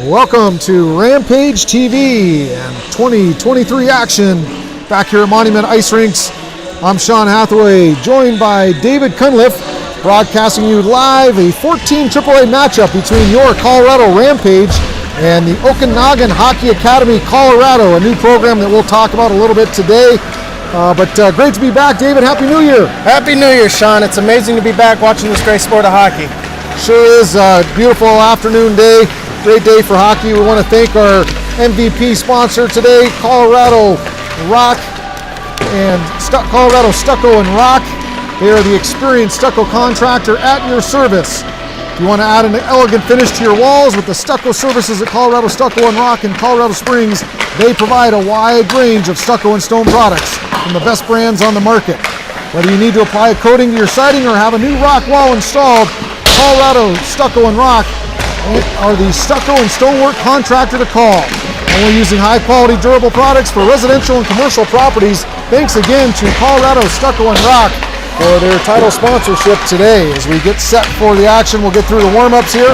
Welcome to Rampage TV and 2023 action back here at Monument Ice Rinks. I'm Sean Hathaway, joined by David Cunliffe, broadcasting you live a 14 AAA matchup between your Colorado Rampage and the Okanagan Hockey Academy Colorado, a new program that we'll talk about a little bit today. But great to be back, David. Happy New Year. Happy New Year, Sean. It's amazing to be back watching this great sport of hockey. Sure is a beautiful afternoon day. Great day for hockey. We want to thank our MVP sponsor today, Colorado Rock and Colorado Stucco and Rock. They are the experienced stucco contractor at your service. If you want to add an elegant finish to your walls with the stucco services at Colorado Stucco and Rock in Colorado Springs, they provide a wide range of stucco and stone products from the best brands on the market. Whether you need to apply a coating to your siding or have a new rock wall installed, Colorado Stucco and Rock are the stucco and stonework contractor to call. And we're using high quality durable products for residential and commercial properties. Thanks again to Colorado Stucco and Rock for their title sponsorship today. As we get set for the action, we'll get through the warm-ups here.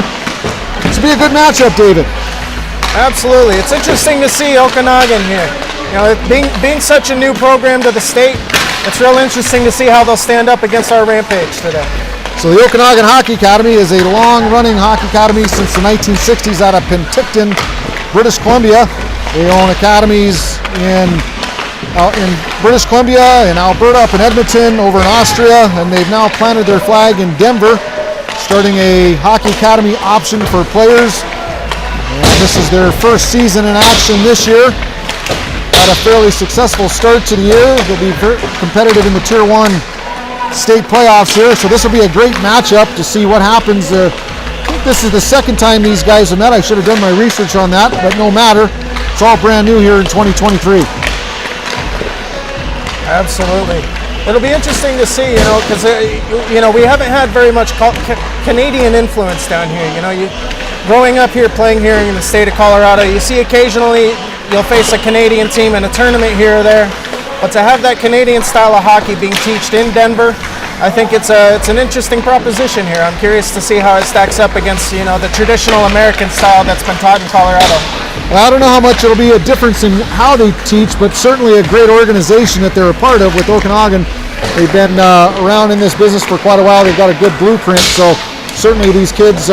This will be a good matchup, David. Absolutely. It's interesting to see Okanagan here. You know, being such a new program to the state, it's real interesting to see how they'll stand up against our Rampage today. So the Okanagan Hockey Academy is a long-running hockey academy since the 1960s out of Penticton, British Columbia. They own academies in British Columbia, in Alberta, up in Edmonton, over in Austria, and they've now planted their flag in Denver, starting a hockey academy option for players. And this is their first season in action this year. Had a fairly successful start to the year. They'll be very competitive in the Tier 1 state playoffs here, so this will be a great matchup to see what happens. I think this is the second time these guys have met. I should have done my research on that, but no matter. It's all brand new here in 2023. Absolutely. It'll be interesting to see, because we haven't had very much Canadian influence down here. Growing up here, playing here in the state of Colorado, you see occasionally you'll face a Canadian team in a tournament here or there. But to have that Canadian style of hockey being taught in Denver, I think it's an interesting proposition here. I'm curious to see how it stacks up against the traditional American style that's been taught in Colorado. Well, I don't know how much it'll be a difference in how they teach, but certainly a great organization that they're a part of with Okanagan. They've been around in this business for quite a while. They've got a good blueprint, so certainly these kids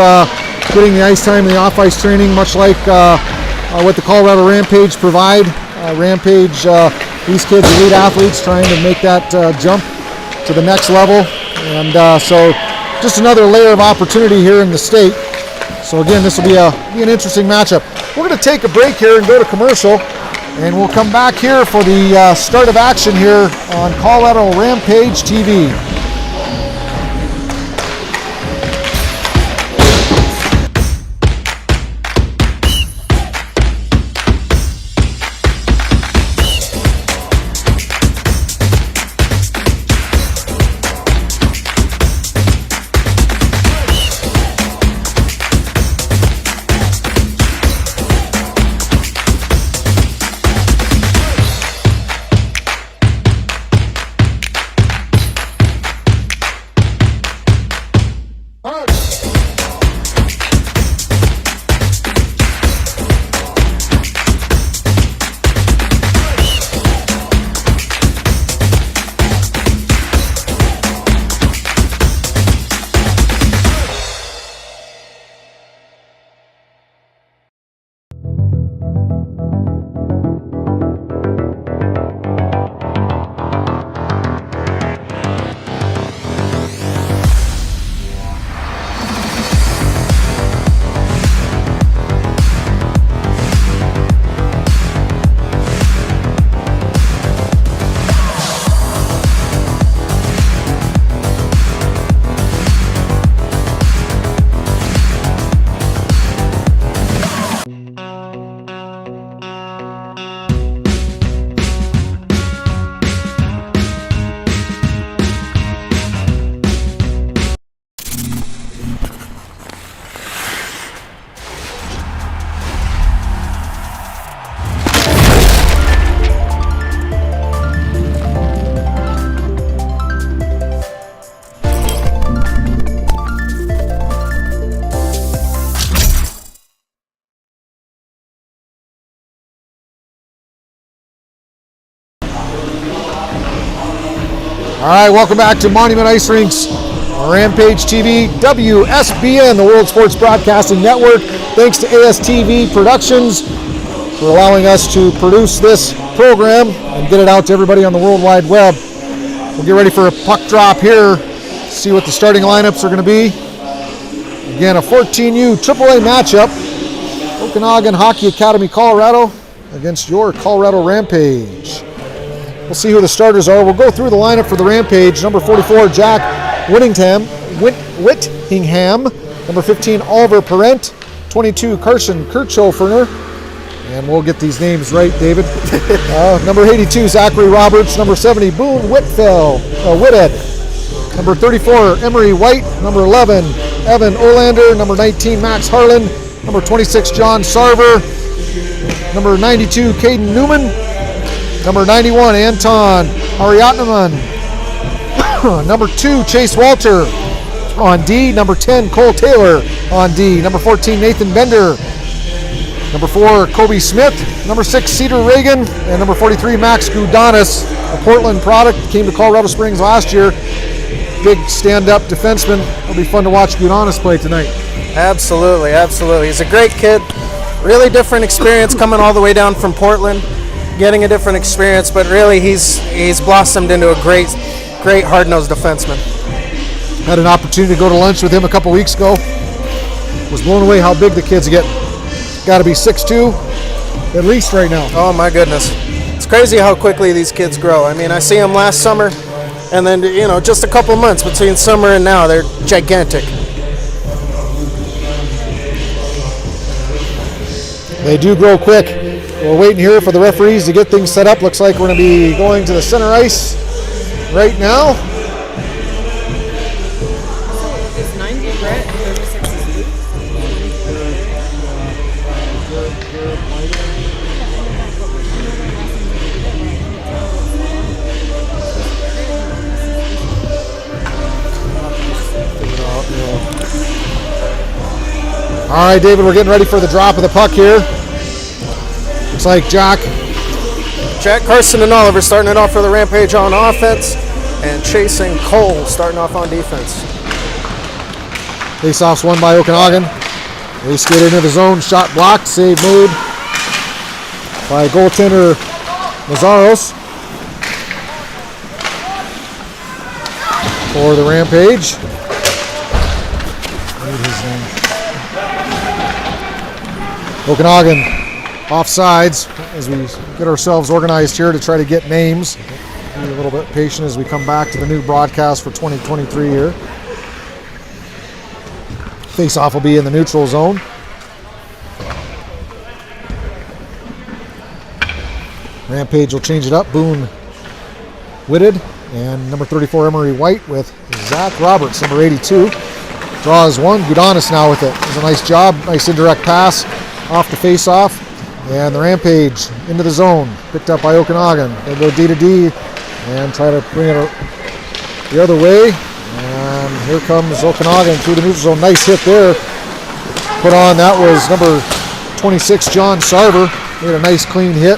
getting the ice time and the off-ice training, much like what the Colorado Rampage provide. These kids are elite athletes trying to make that jump to the next level. And so just another layer of opportunity here in the state. So again, this will be an interesting matchup. We're going to take a break here and go to commercial. And we'll come back here for the start of action here on Colorado Rampage TV. All right, welcome back to Monument Ice Rinks, Rampage TV, WSBN, the World Sports Broadcasting Network. Thanks to ASTV Productions for allowing us to produce this program and get it out to everybody on the World Wide Web. We'll get ready for a puck drop here, see what the starting lineups are going to be. Again, a 14U AAA matchup, Okanagan Hockey Academy, Colorado against your Colorado Rampage. We'll see who the starters are. We'll go through the lineup for the Rampage. Number 44, Jack Whittingham. Number 15, Oliver Parent. 22, Carson Kirchhoferner. And we'll get these names right, David. Number 82, Zachary Roberts. Number 70, Boone Whithead. Number 34, Emery White. Number 11, Evan Olander. Number 19, Max Harlan. Number 26, John Sarver. Number 92, Caden Newman. Number 91, Anton Ariatnaman. Number 2, Chase Walter on D. Number 10, Cole Taylor on D. Number 14, Nathan Bender. Number 4, Kobe Smith. Number 6, Cedar Reagan. And number 43, Max Gudanis, a Portland product, came to Colorado Springs last year. Big stand-up defenseman. It'll be fun to watch Gudanis play tonight. Absolutely, absolutely. He's a great kid. Really different experience coming all the way down from Portland. Getting a different experience, but really he's blossomed into a great hard-nosed defenseman. Had an opportunity to go to lunch with him a couple weeks ago. Was blown away how big the kids get. Got to be 6'2", at least right now. Oh my goodness. It's crazy how quickly these kids grow. I mean, I see them last summer, and then, just a couple months between summer and now, they're gigantic. They do grow quick. We're waiting here for the referees to get things set up. Looks like we're going to be going to the center ice right now. Is 90 Brett, 36 is Luke? All right, David, we're getting ready for the drop of the puck here. Looks like Jack Carson and Oliver starting it off for the Rampage on offense, and Chase and Cole starting off on defense. Face-offs won by Okanagan. They skate into the zone, shot blocked, save made by goaltender Mazaros for the Rampage. Okanagan offsides as we get ourselves organized here to try to get names. Be a little bit patient as we come back to the new broadcast for 2023 here. Face-off will be in the neutral zone. Rampage will change it up. Boone Whitted and number 34 Emery White with Zach Roberts, number 82. Draws one. Gudanis now with it. Does a nice job. Nice indirect pass off the face-off. And the Rampage into the zone, picked up by Okanagan. They'll go D to D and try to bring it the other way. And here comes Okanagan through the neutral zone. Nice hit there. Put on, that was number 26, John Sarver. Made a nice clean hit.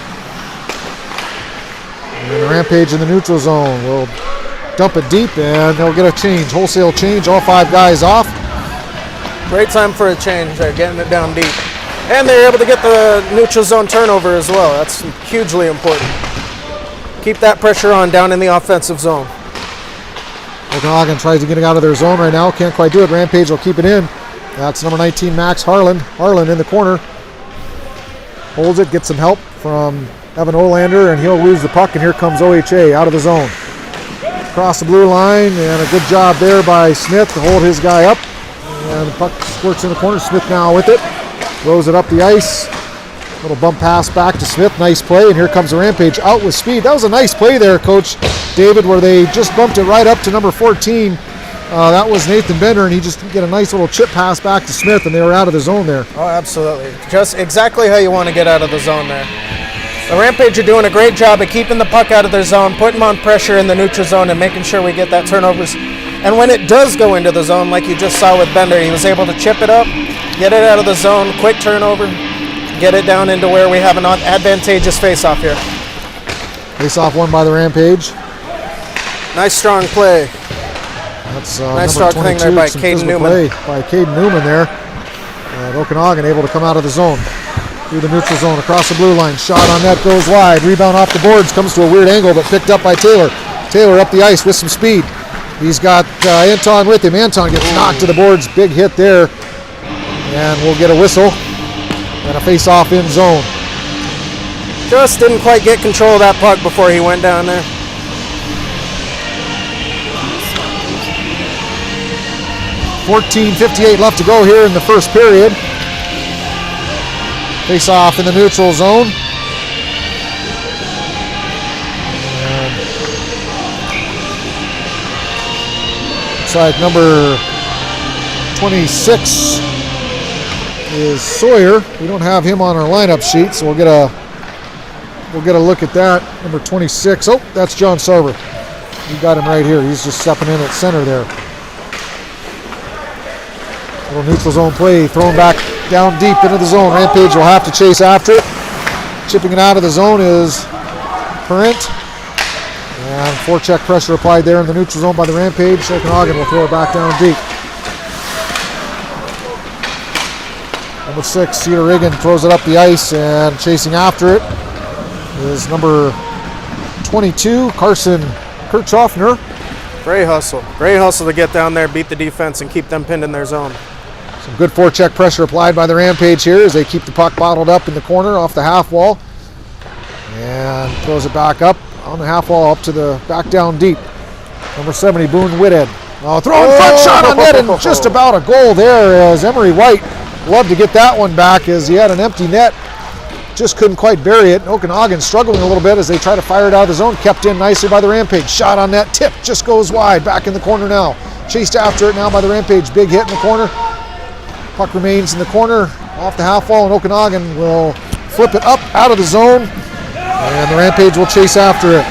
And the Rampage in the neutral zone will dump it deep and they'll get a change, wholesale change, all 5 guys off. Great time for a change, getting it down deep. And they're able to get the neutral zone turnover as well. That's hugely important. Keep that pressure on down in the offensive zone. Okanagan tries to get out of their zone right now. Can't quite do it. Rampage will keep it in. That's number 19, Max Harlan. Harlan in the corner. Holds it, gets some help from Evan Olander, and he'll lose the puck, and here comes OHA out of the zone. Across the blue line, and a good job there by Smith to hold his guy up. And the puck squirts in the corner. Smith now with it. Throws it up the ice. Little bump pass back to Smith. Nice play, and here comes the Rampage out with speed. That was a nice play there, Coach David, where they just bumped it right up to number 14. That was Nathan Bender, and he just get a nice little chip pass back to Smith, and they were out of the zone there. Oh, absolutely. Just exactly how you want to get out of the zone there. The Rampage are doing a great job of keeping the puck out of their zone, putting them on pressure in the neutral zone, and making sure we get that turnovers. And when it does go into the zone, like you just saw with Bender, he was able to chip it up, get it out of the zone, quick turnover, get it down into where we have an advantageous face-off here. Face-off won by the Rampage. Nice strong play. That's Nice number strong thing 22, there by some Caden physical Newman. play by Caden Newman there. Okanagan able to come out of the zone. Through the neutral zone, across the blue line. Shot on net goes wide. Rebound off the boards, comes to a weird angle, but picked up by Taylor. Taylor up the ice with some speed. He's got Anton with him. Anton gets knocked to the boards. Big hit there. And we'll get a whistle and a face-off in zone. Just didn't quite get control of that puck before he went down there. .58 left to go here in the first period. Face off in the neutral zone. And looks like number 26 is Sawyer. We don't have him on our lineup sheet, so we'll get a look at that. Number 26. Oh, that's John Sarver. You got him right here. He's just stepping in at center there. Little neutral zone play, thrown back down deep into the zone. Rampage will have to chase after it. Chipping it out of the zone is Parent. And forecheck pressure applied there in the neutral zone by the Rampage. Okanagan will throw it back down deep. Number 6, Cedar Riggin throws it up the ice, and chasing after it is number 22, Carson Kirchhoffner. Great hustle to get down there, beat the defense, and keep them pinned in their zone. Some good forecheck pressure applied by the Rampage here as they keep the puck bottled up in the corner off the half wall. And throws it back up on the half wall up to the back down deep. Number 70, Boone Whitted. Throwing front shot on net, and just about a goal there as Emery White loved to get that one back as he had an empty net. Just couldn't quite bury it. Okanagan struggling a little bit as they try to fire it out of the zone. Kept in nicely by the Rampage. Shot on net, tip, just goes wide. Back in the corner now. Chased after it now by the Rampage. Big hit in the corner. Puck remains in the corner off the half wall, and Okanagan will flip it up out of the zone. And the Rampage will chase after it.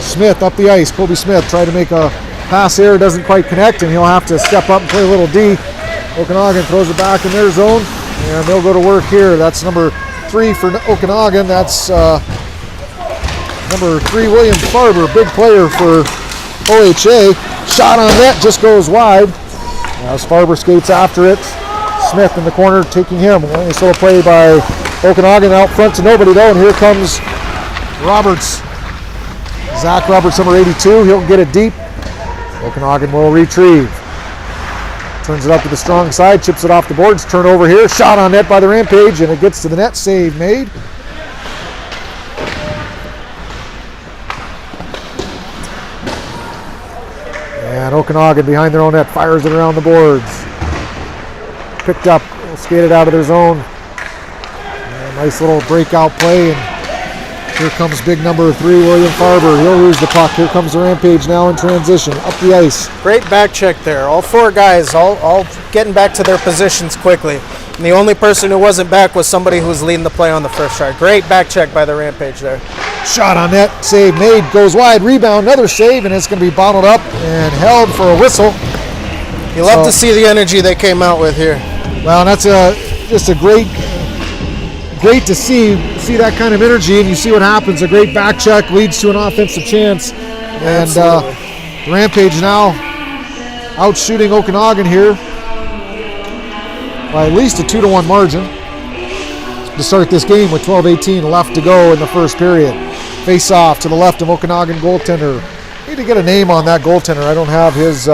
Smith up the ice. Kobe Smith tried to make a pass here. Doesn't quite connect, and he'll have to step up and play a little D. Okanagan throws it back in their zone. And they'll go to work here. That's number 3 for Okanagan. That's number 3, William Farber, big player for OHA. Shot on net, just goes wide. As Farber skates after it. Smith in the corner taking him. Nice little play by Okanagan out front to nobody though. And here comes Roberts. Zach Roberts, number 82. He'll get it deep. Okanagan will retrieve. Turns it up to the strong side, chips it off the boards, turnover here, shot on net by the Rampage, and it gets to the net, save made. And Okanagan behind their own net, fires it around the boards. Picked up, skated out of their zone. And a nice little breakout play, and here comes big number 3, William Farber. He'll lose the puck. Here comes the Rampage now in transition, up the ice. Great back check there. All 4 guys all getting back to their positions quickly. And the only person who wasn't back was somebody who was leading the play on the first shot. Great back check by the Rampage there. Shot on net, save made, goes wide, rebound, another save, and it's going to be bottled up and held for a whistle. You love to see the energy they came out with here. Well, that's just a great to see that kind of energy, and you see what happens. A great back check leads to an offensive chance, and the Rampage now out shooting Okanagan here by at least a 2-1 margin to start this game with 12:18 left to go in the first period. Face off to the left of Okanagan goaltender. Need to get a name on that goaltender. I don't have his.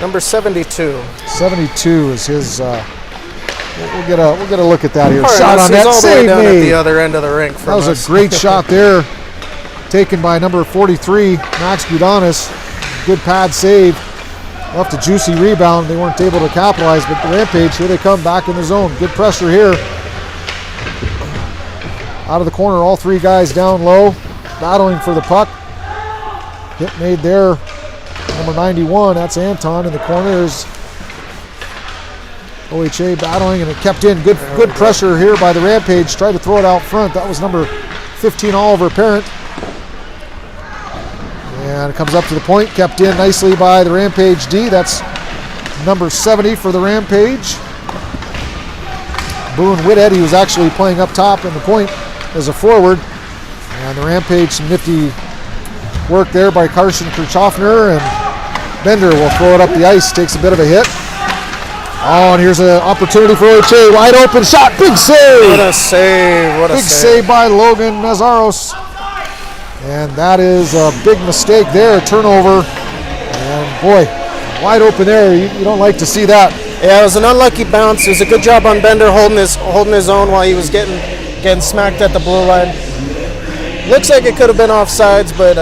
Number 72. 72 is his. We'll get a look at that here. Right, shot on net, all the way save down made. at the other end of the rink. That was a great shot there, taken by number 43, Max Gudanis. Good pad save. Left a juicy rebound. They weren't able to capitalize, but the Rampage, here they come back in the zone. Good pressure here. Out of the corner, all 3 guys down low, battling for the puck. Hit made there. Number 91, that's Anton in the corners. OHA battling, and it kept in. Good pressure here by the Rampage. Tried to throw it out front. That was number 15, Oliver Parent. And it comes up to the point. Kept in nicely by the Rampage D. That's number 70 for the Rampage. Boone Whitted, he was actually playing up top in the point as a forward. And the Rampage, some nifty work there by Carson Kirchhoffner, and Bender will throw it up the ice, takes a bit of a hit. Oh, and here's an opportunity for OHA. Wide open shot, big save! What a save, what a big save. save by Logan Mazaros. And that is a big mistake there, a turnover. And boy, wide open there, you don't like to see that. Yeah, it was an unlucky bounce. It was a good job on Bender holding his own while he was getting smacked at the blue line. Looks like it could have been offsides, but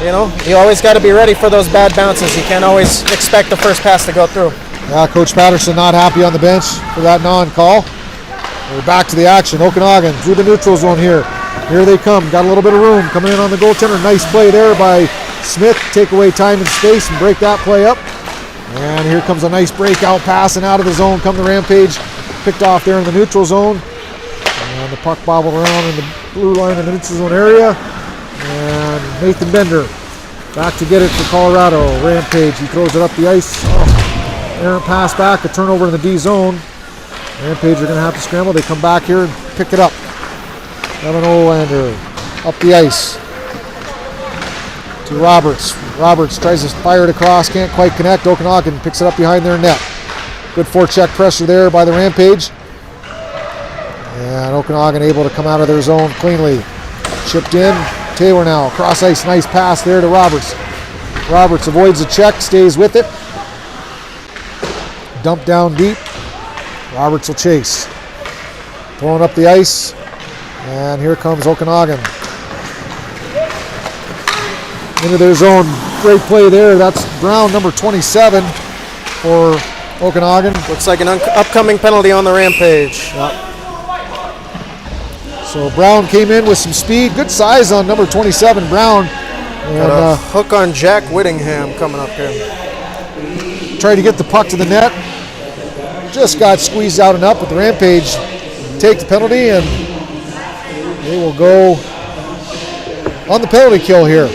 you know, you always got to be ready for those bad bounces. You can't always expect the first pass to go through. Yeah, Coach Patterson not happy on the bench for that non-call. We're back to the action. Okanagan through the neutral zone here. Here they come. Got a little bit of room coming in on the goaltender. Nice play there by Smith. Take away time and space and break that play up. And here comes a nice breakout pass, and out of the zone come the Rampage. Picked off there in the neutral zone. And the puck bobbled around in the blue line in the neutral zone area. And Nathan Bender back to get it for Colorado. Rampage, he throws it up the ice. Oh, errant pass back, a turnover in the D zone. Rampage are going to have to scramble. They come back here and pick it up. Evan Olander up the ice to Roberts. Roberts tries to fire it across, can't quite connect. Okanagan picks it up behind their net. Good forecheck pressure there by the Rampage. And Okanagan able to come out of their zone cleanly. Chipped in. Taylor now, cross ice, nice pass there to Roberts. Roberts avoids the check, stays with it. Dump down deep. Roberts will chase. Throwing up the ice. And here comes Okanagan. Into their zone. Great play there. That's Brown, number 27 for Okanagan. Looks like an upcoming penalty on the Rampage. Yep. So Brown came in with some speed. Good size on number 27, Brown. And hook on Jack Whittingham coming up here. Tried to get the puck to the net. Just got squeezed out and up, but the Rampage take the penalty, and they will go on the penalty kill here.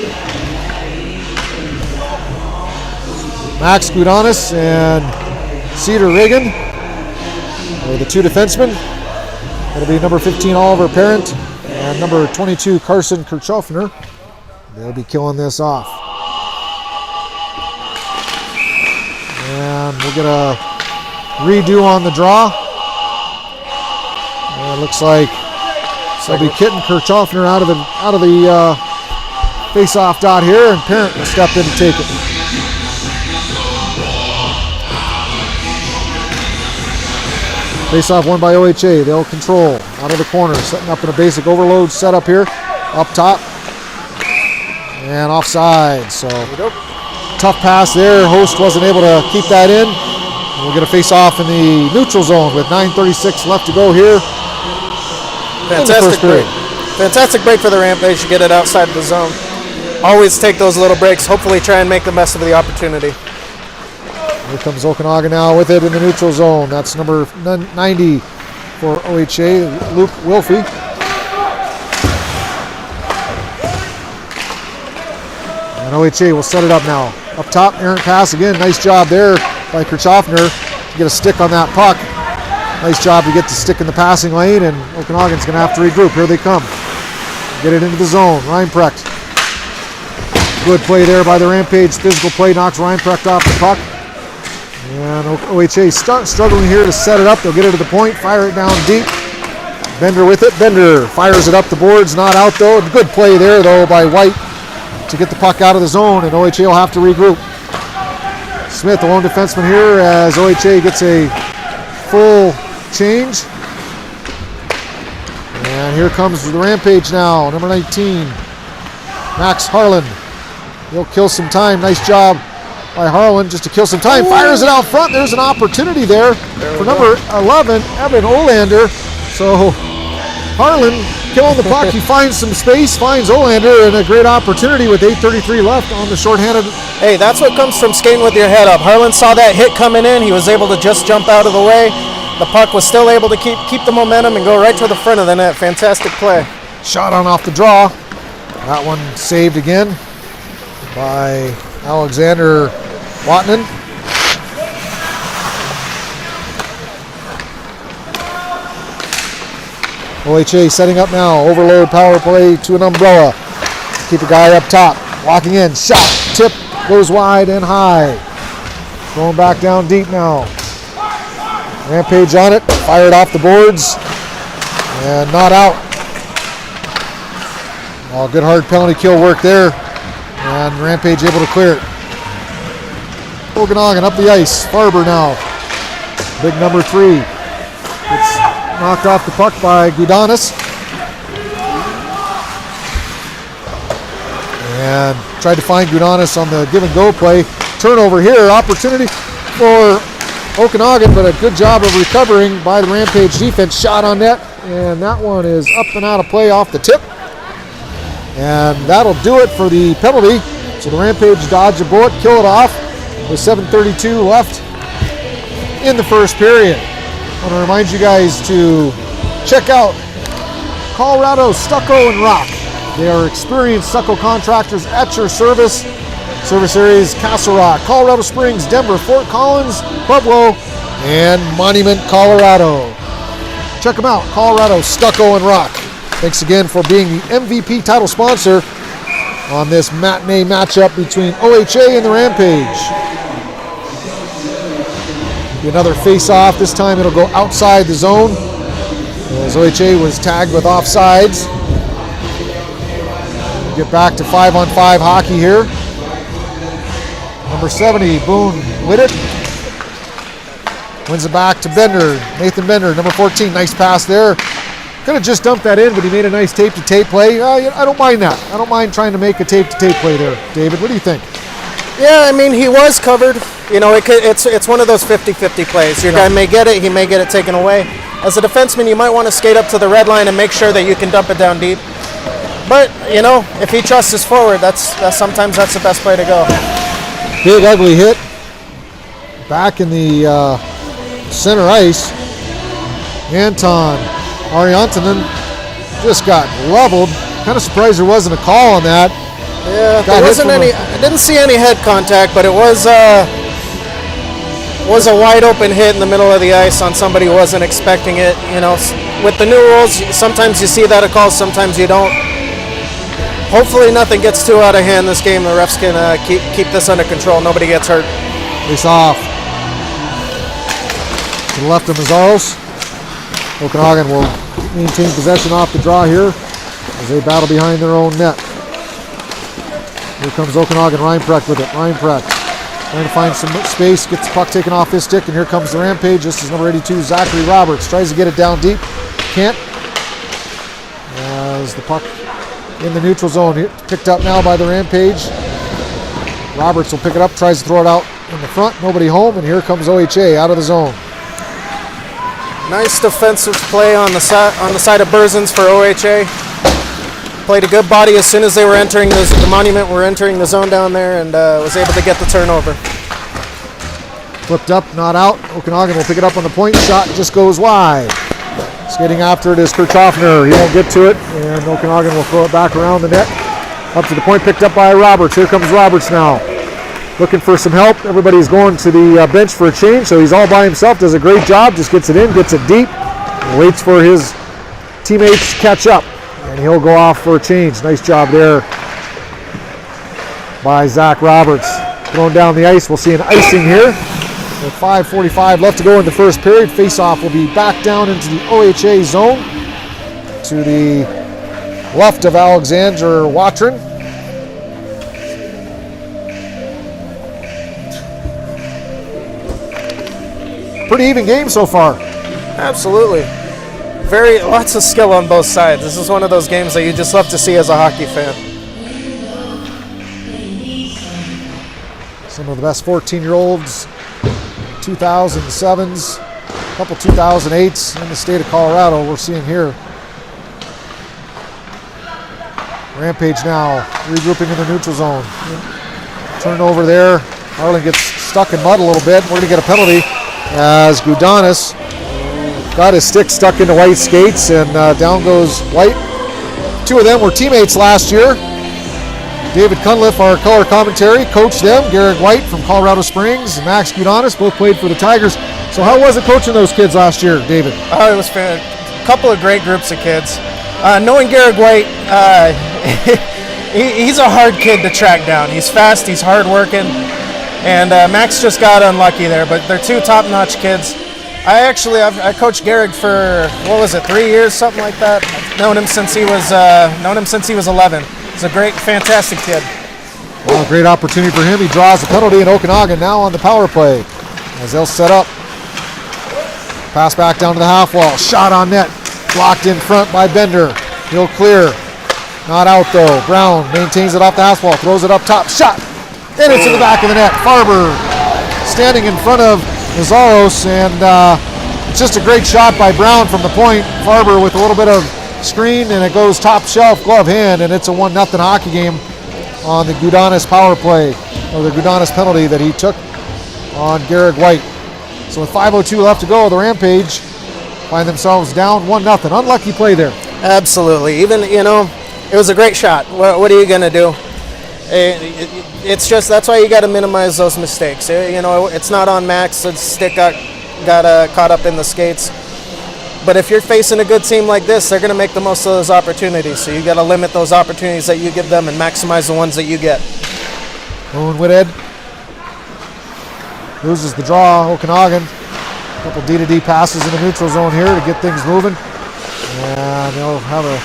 Max Gudanis and Cedar Reagan are the two defensemen. It'll be number 15 Oliver Parent and number 22 Carson Kirchhoffner. They'll be killing this off. And we'll get a redo on the draw. And it looks like they'll be kitting Kirchhoffner out of the face-off dot here, and Parent will step in to take it. Face-off won by OHA. They'll control out of the corner, setting up in a basic overload setup here, up top, and offside. So tough pass there. Host wasn't able to keep that in. We'll get a face-off in the neutral zone with 9:36 left to go here. Fantastic break. Fantastic break for the Rampage to get it outside of the zone. Always take those little breaks. Hopefully try and make the best of the opportunity. Here comes Okanagan now with it in the neutral zone. That's number 90 for OHA, Luke Wilfie. And OHA will set it up now. Up top, errant pass again. Nice job there by Kirchhoffner to get a stick on that puck. Nice job to get the stick in the passing lane, and Okanagan's going to have to regroup. Here they come. Get it into the zone. Reinprecht. Good play there by the Rampage. Physical play knocks Reinprecht off the puck. And OHA struggling here to set it up. They'll get it to the point, fire it down deep. Bender with it. Bender fires it up the boards, not out though. Good play there though by White to get the puck out of the zone, and OHA will have to regroup. Smith, the lone defenseman here, as OHA gets a full change. And here comes the Rampage now, number 19, Max Harlan. He'll kill some time. Nice job by Harlan just to kill some time. Fires it out front. There's an opportunity there for number 11, Evan Olander. So Harlan killing the puck. He finds some space, finds Olander, and a great opportunity with 8:33 left on the shorthanded. Hey, that's what comes from skating with your head up. Harlan saw that hit coming in. He was able to just jump out of the way. The puck was still able to keep the momentum and go right to the front of the net. Fantastic play. Shot on off the draw. That one saved again by Alexander Watnan. OHA setting up now. Overload power play to an umbrella. Keep a guy up top. Walking in, shot, tip, goes wide and high. Going back down deep now. Rampage on it, fired off the boards, and not out. Oh, good hard penalty kill work there, and Rampage able to clear it. Okanagan up the ice, Farber now. Big number 3. It's knocked off the puck by Gudanis. And tried to find Gudanis on the give and go play. Turnover here, opportunity for Okanagan, but a good job of recovering by the Rampage defense. Shot on net, and that one is up and out of play off the tip. And that'll do it for the penalty. So the Rampage dodge a bullet, kill it off with 7:32 left in the first period. I want to remind you guys to check out Colorado Stucco and Rock. They are experienced stucco contractors at your service. Service areas Castle Rock, Colorado Springs, Denver, Fort Collins, Pueblo, and Monument, Colorado. Check them out, Colorado Stucco and Rock. Thanks again for being the MVP title sponsor on this matinee matchup between OHA and the Rampage. Be another face-off. This time it'll go outside the zone, as OHA was tagged with offsides. We'll get back to 5-on-5 hockey here. Number 70, Boone with it. Wins it back to Bender, Nathan Bender, number 14. Nice pass there. Could have just dumped that in, but he made a nice tape-to-tape play. I don't mind that. I don't mind trying to make a tape-to-tape play there. David, what do you think? Yeah, I mean, he was covered. You know, it's one of those 50-50 plays. Your guy may get it, he may get it taken away. As a defenseman, you might want to skate up to the red line and make sure that you can dump it down deep. But, you know, if he trusts his forward, sometimes that's the best play to go. Big ugly hit. Back in the center ice. Anton Ariantonen just got leveled. Kind of surprised there wasn't a call on that. Yeah, there wasn't any. I didn't see any head contact, but it was a wide open hit in the middle of the ice on somebody who wasn't expecting it. You know, with the new rules, sometimes you see that a call, sometimes you don't. Hopefully nothing gets too out of hand this game. The refs can keep this under control. Nobody gets hurt. Face off. To the left of Mazzaros. Okanagan will maintain possession off the draw here as they battle behind their own net. Here comes Okanagan, Reinprecht with it. Reinprecht trying to find some space, gets the puck taken off his stick, and here comes the Rampage. This is number 82, Zachary Roberts. Tries to get it down deep. Can't. As the puck in the neutral zone, picked up now by the Rampage. Roberts will pick it up, tries to throw it out in the front. Nobody home, and here comes OHA out of the zone. Nice defensive play on the side of Berzins for OHA. Played a good body as soon as they were entering the Monument. Were entering the zone down there, and was able to get the turnover. Flipped up, not out. Okanagan will pick it up on the point. Shot just goes wide. Skating after it is Kirchhoffner. He won't get to it, and Okanagan will throw it back around the net. Up to the point, picked up by Roberts. Here comes Roberts now. Looking for some help. Everybody's going to the bench for a change, so he's all by himself. Does a great job. Just gets it in, gets it deep, and waits for his teammates to catch up. And he'll go off for a change. Nice job there by Zach Roberts. Going down the ice. We'll see an icing here. With 5:45 left to go in the first period. Face-off will be back down into the OHA zone to the left of Alexander Watrin. Pretty even game so far. Absolutely. Lots of skill on both sides. This is one of those games that you just love to see as a hockey fan. Some of the best 14-year-olds, 2007s, a couple 2008s in the state of Colorado we're seeing here. Rampage now regrouping in the neutral zone. Turnover there. Harlan gets stuck in mud a little bit. We're going to get a penalty as Gudanis got his stick stuck into White's skates, and down goes White. Two of them were teammates last year. David Cunliffe, our color commentary, coached them. Garrett White from Colorado Springs and Max Gudanis both played for the Tigers. So how was it coaching those kids last year, David? Oh, it was a couple of great groups of kids. Knowing Garrett White, he's a hard kid to track down. He's fast, he's hard working, and Max just got unlucky there. But they're two top-notch kids. I coached Garrick for 3 years, something like that. Known him since he was 11. He's a great, fantastic kid. Well, great opportunity for him. He draws a penalty in Okanagan now on the power play as they'll set up. Pass back down to the half wall. Shot on net. Blocked in front by Bender. He'll clear. Not out though. Brown maintains it off the half wall. Throws it up top. Shot. And it's in the back of the net. Farber standing in front of Nazaros, and it's just a great shot by Brown from the point. Farber with a little bit of screen, and it goes top shelf, glove hand, and it's a 1-0 hockey game on the Gudanis power play, or the Gudanis penalty that he took on Garrett White. So with 5:02 left to go, the Rampage find themselves down 1-0. Unlucky play there. Absolutely. Even, it was a great shot. What are you going to do? It's just, that's why you got to minimize those mistakes. It's not on Max. The stick got caught up in the skates. But if you're facing a good team like this, they're going to make the most of those opportunities. So you got to limit those opportunities that you give them and maximize the ones that you get. Owen Whithead loses the draw. Okanagan. A couple D-to-D passes in the neutral zone here to get things moving. And they'll have a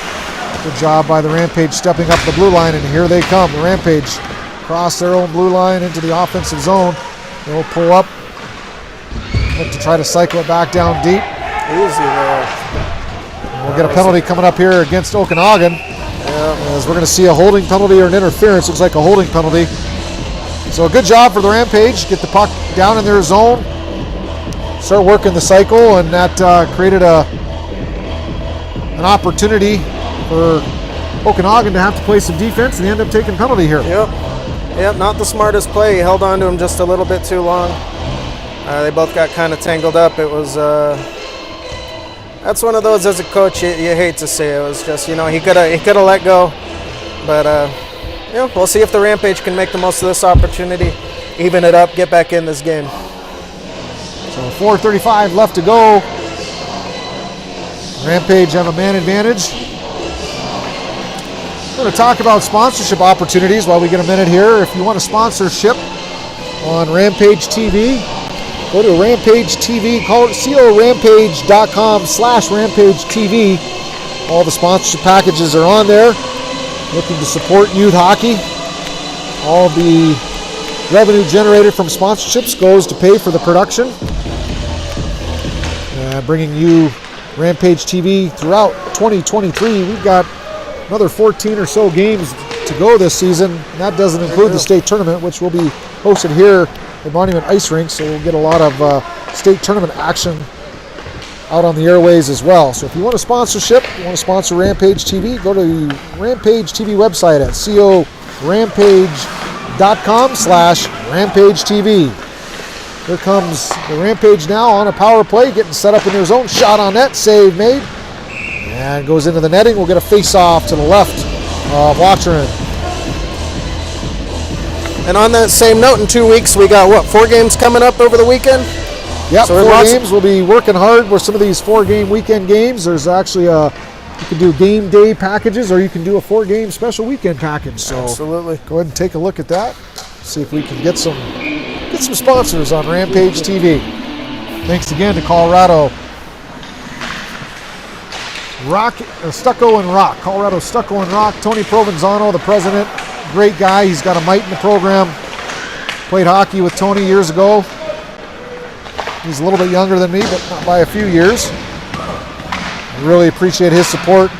good job by the Rampage stepping up the blue line, and here they come. The Rampage cross their own blue line into the offensive zone. They'll pull up, look to try to cycle it back down deep. Easy there. We'll get a penalty coming up here against Okanagan. As we're going to see a holding penalty or an interference. Looks like a holding penalty. So a good job for the Rampage. Get the puck down in their zone. Start working the cycle, and that created an opportunity for Okanagan to have to play some defense, and they end up taking penalty here. Yep, not the smartest play. He held on to him just a little bit too long. They both got kind of tangled up. It was, that's one of those as a coach you hate to see. It was just, he could have let go. But, we'll see if the Rampage can make the most of this opportunity, even it up, get back in this game. So 4:35 left to go. Rampage have a man advantage. We're going to talk about sponsorship opportunities while we get a minute here. If you want a sponsorship on Rampage TV, go to Rampage TV, corampage.com/Rampage TV. All the sponsorship packages are on there. Looking to support youth hockey. All the revenue generated from sponsorships goes to pay for the production. Bringing you Rampage TV throughout 2023. We've got another 14 or so games to go this season. And that doesn't include the state tournament, which will be hosted here at Monument Ice Rink. So we'll get a lot of state tournament action out on the airways as well. So if you want a sponsorship, you want to sponsor Rampage TV, go to the Rampage TV website at corampage.com/Rampage TV. Here comes the Rampage now on a power play, getting set up in their zone. Shot on net, save made. And goes into the netting. We'll get a face-off to the left of Watcherin. And on that same note, in 2 weeks, we got, 4 games coming up over the weekend? Yep, so 4 games. We'll be working hard with some of these 4-game weekend games. There's actually you can do game day packages, or you can do a 4-game special weekend package. So absolutely. Go ahead and take a look at that. See if we can get some sponsors on Rampage TV. Thanks again to Colorado Stucco and Rock. Colorado Stucco and Rock. Tony Provenzano, the president, great guy. He's got a mite in the program. Played hockey with Tony years ago. He's a little bit younger than me, but not by a few years. I really appreciate his support.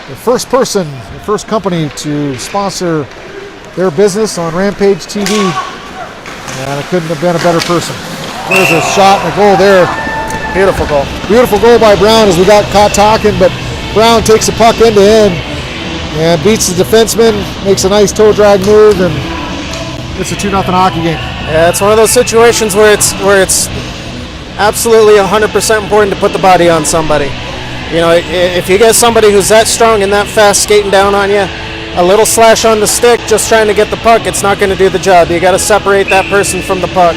The first company to sponsor their business on Rampage TV. And it couldn't have been a better person. There's a shot and a goal there. Beautiful goal. Beautiful goal by Brown as we got caught talking, but Brown takes the puck end to end and beats the defenseman, makes a nice toe drag move, and it's a 2-0 hockey game. Yeah, it's one of those situations where it's absolutely 100% important to put the body on somebody. If you get somebody who's that strong and that fast skating down on you, a little slash on the stick just trying to get the puck, it's not going to do the job. You got to separate that person from the puck.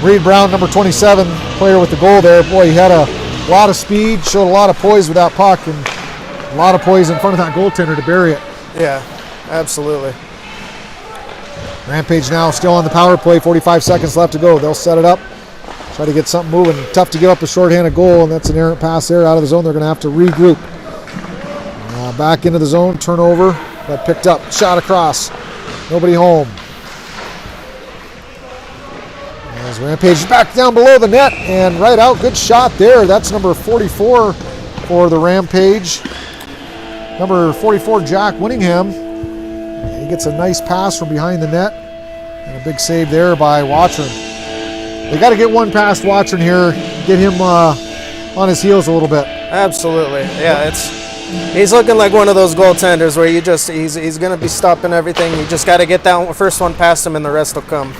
Reed Brown, number 27, player with the goal there. Boy, he had a lot of speed, showed a lot of poise with that puck, and a lot of poise in front of that goaltender to bury it. Yeah, absolutely. Rampage now still on the power play, 45 seconds left to go. They'll set it up, try to get something moving. Tough to give up a shorthanded goal, and that's an errant pass there out of the zone. They're going to have to regroup. Back into the zone, turnover, but picked up, shot across. Nobody home. As Rampage is back down below the net and right out. Good shot there. That's number 44 for the Rampage. Number 44, Jack Winningham. He gets a nice pass from behind the net. And a big save there by Watchern. They got to get one past Watchern here, get him on his heels a little bit. Absolutely. Yeah, he's looking like one of those goaltenders where he's going to be stopping everything. You just got to get that first one past him and the rest will come.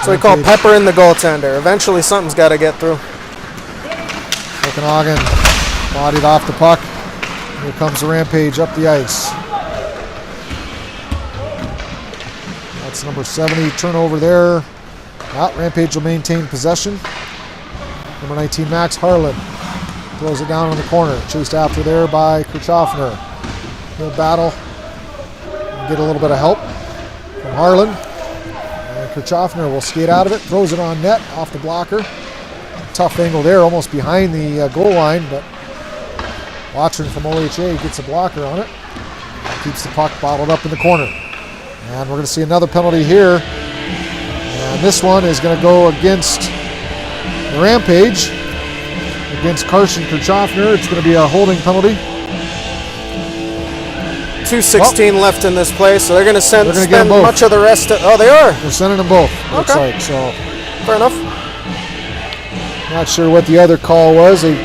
So we call peppering the goaltender. Eventually something's got to get through. Okanagan bodied off the puck. Here comes the Rampage up the ice. That's number 70, turnover there. Rampage will maintain possession. Number 19, Max Harlan. Throws it down in the corner. Chased after there by Kirchhoffner. He'll battle and get a little bit of help from Harlan. And Kirchhoffner will skate out of it. Throws it on net off the blocker. Tough angle there, almost behind the goal line, but Watchern from OHA gets a blocker on it. Keeps the puck bottled up in the corner. And we're going to see another penalty here. And this one is going to go against the Rampage. Against Carson Kirchhoffner. It's going to be a holding penalty. 2:16 left in this play, so they're going to spend both. much of the rest of... Oh, they are? They're sending them both, looks like. So, fair enough. Not sure what the other call was. They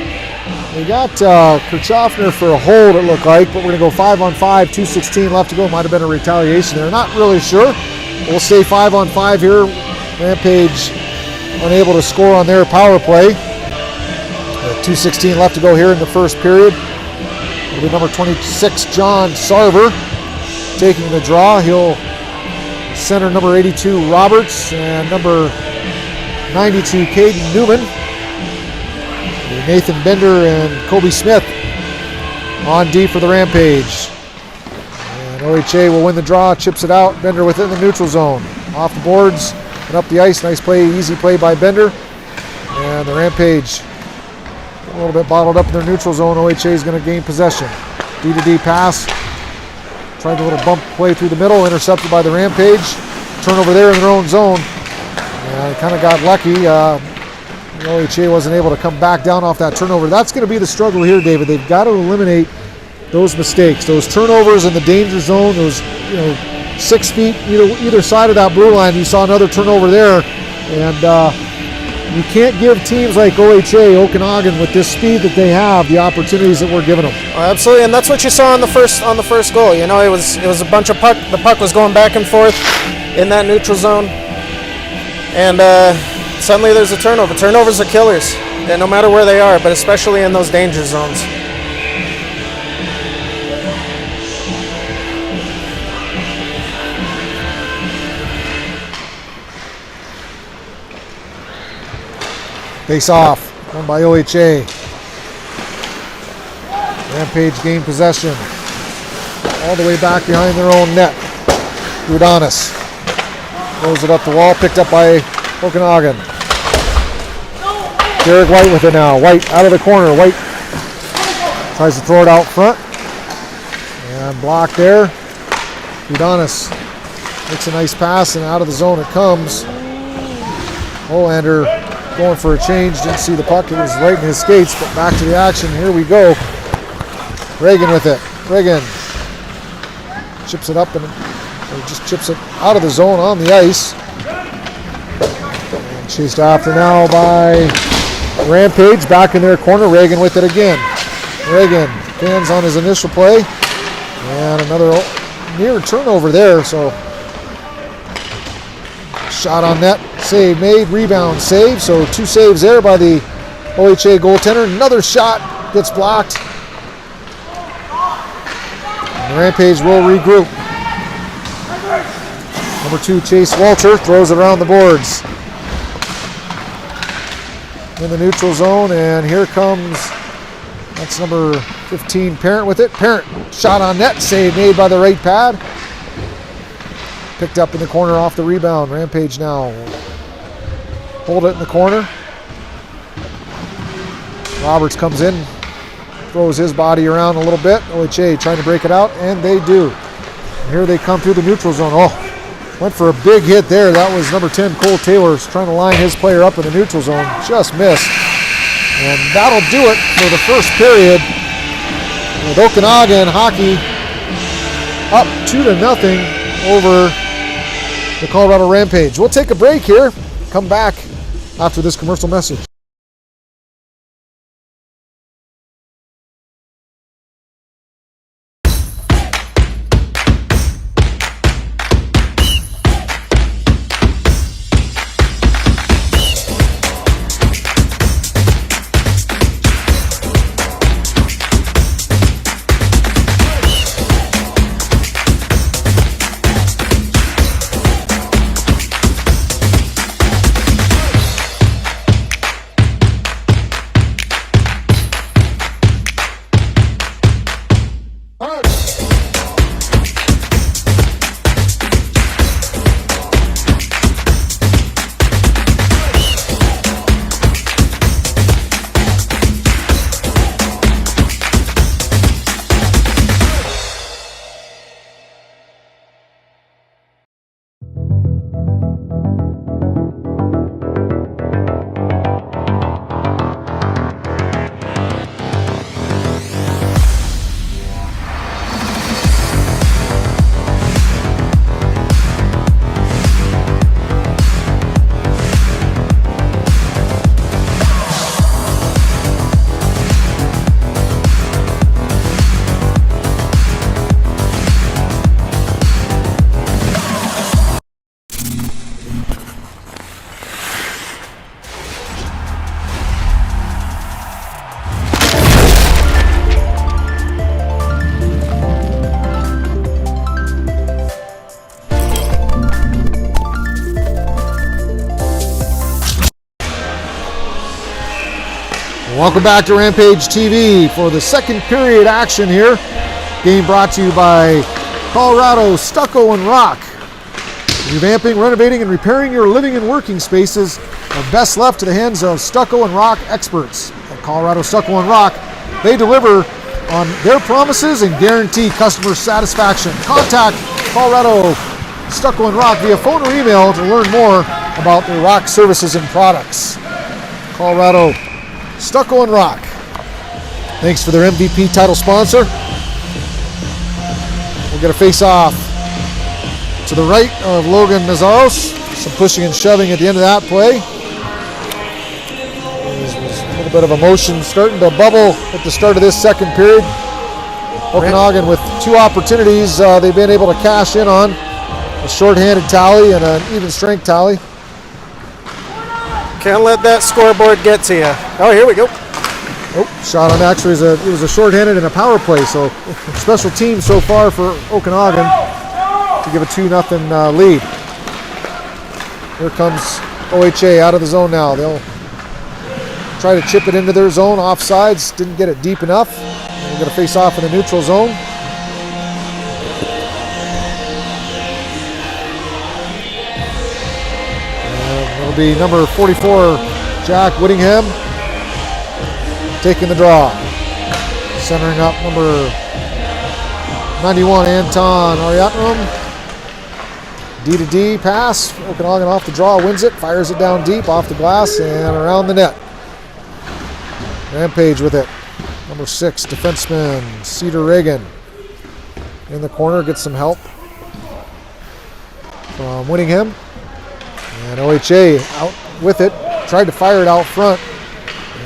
got Kirchhoffner for a hold, it looked like, but we're going to go 5-on-5, 2:16 left to go. Might have been a retaliation there. Not really sure. We'll stay 5-on-5 here. Rampage unable to score on their power play. 2:16 left to go here in the first period. It'll be number 26, John Sarver, taking the draw. He'll center number 82, Roberts, and number 92, Caden Newman. Nathan Bender and Kobe Smith on D for the Rampage. And OHA will win the draw, chips it out. Bender within the neutral zone. Off the boards and up the ice. Nice play, easy play by Bender. And the Rampage a little bit bottled up in their neutral zone. OHA is going to gain possession. D-to-D pass. Tried a little bump play through the middle, intercepted by the Rampage. Turnover there in their own zone. And kind of got lucky. OHA wasn't able to come back down off that turnover. That's going to be the struggle here, David. They've got to eliminate those mistakes, those turnovers in the danger zone, those 6 feet either side of that blue line. You saw another turnover there. And you can't give teams like OHA, Okanagan, with this speed that they have, the opportunities that we're giving them. Oh, absolutely, and that's what you saw on the first goal. You know, it was a bunch of puck. The puck was going back and forth in that neutral zone, and suddenly there's a turnover. Turnovers are killers, and no matter where they are, but especially in those danger zones. Face off, won by OHA. Rampage gained possession. All the way back behind their own net. Udonis throws it up the wall, picked up by Okanagan. Derek White with it now. White out of the corner. White tries to throw it out front. And blocked there. Udonis makes a nice pass, and out of the zone it comes. Olander going for a change, didn't see the puck, it was right in his skates, but back to the action, here we go. Reagan with it. Reagan chips it up and just chips it out of the zone on the ice. And chased after now by Rampage, back in their corner. Reagan with it again. Reagan fans on his initial play, and another near turnover there, so shot on net, save made, rebound, save. So 2 saves there by the OHA goaltender. Another shot gets blocked. And the Rampage will regroup. Number 2, Chase Walter, throws it around the boards. In the neutral zone, and here comes, that's number 15, Parent with it. Parent shot on net, save made by the right pad. Picked up in the corner off the rebound. Rampage now hold it in the corner. Roberts comes in, throws his body around a little bit. OHA trying to break it out, and they do. And here they come through the neutral zone. Oh, went for a big hit there. That was number 10, Cole Taylor, trying to line his player up in the neutral zone. Just missed. And that'll do it for the first period, with Okanagan hockey up 2-0 over the Colorado Rampage. We'll take a break here, come back after this commercial message. Welcome back to Rampage TV for the second period action here. Game brought to you by Colorado Stucco and Rock. Revamping, renovating, and repairing your living and working spaces are best left to the hands of Stucco and Rock experts. At Colorado Stucco and Rock, they deliver on their promises and guarantee customer satisfaction. Contact Colorado Stucco and Rock via phone or email to learn more about their rock services and products. Colorado Stucco and Rock. Thanks for their MVP title sponsor. We're going to face off to the right of Logan Nazaros. Some pushing and shoving at the end of that play. There's a little bit of emotion starting to bubble at the start of this second period. Okanagan with two opportunities they've been able to cash in on. A shorthanded tally and an even strength tally. Can't let that scoreboard get to you. Oh, here we go. Oh, shot on actually it was a shorthanded and a power play. So special teams so far for Okanagan to give a 2-0 lead. Here comes OHA out of the zone now. They'll try to chip it into their zone. Offsides, didn't get it deep enough. We're going to face off in the neutral zone. It'll be number 44, Jack Whittingham, taking the draw. Centering up number 91, Anton Ariatnum. D-to-D pass. Okanagan off the draw, wins it, fires it down deep, off the glass, and around the net. Rampage with it. Number 6, defenseman Cedar Reagan. In the corner, gets some help from Whittingham. And OHA out with it, tried to fire it out front.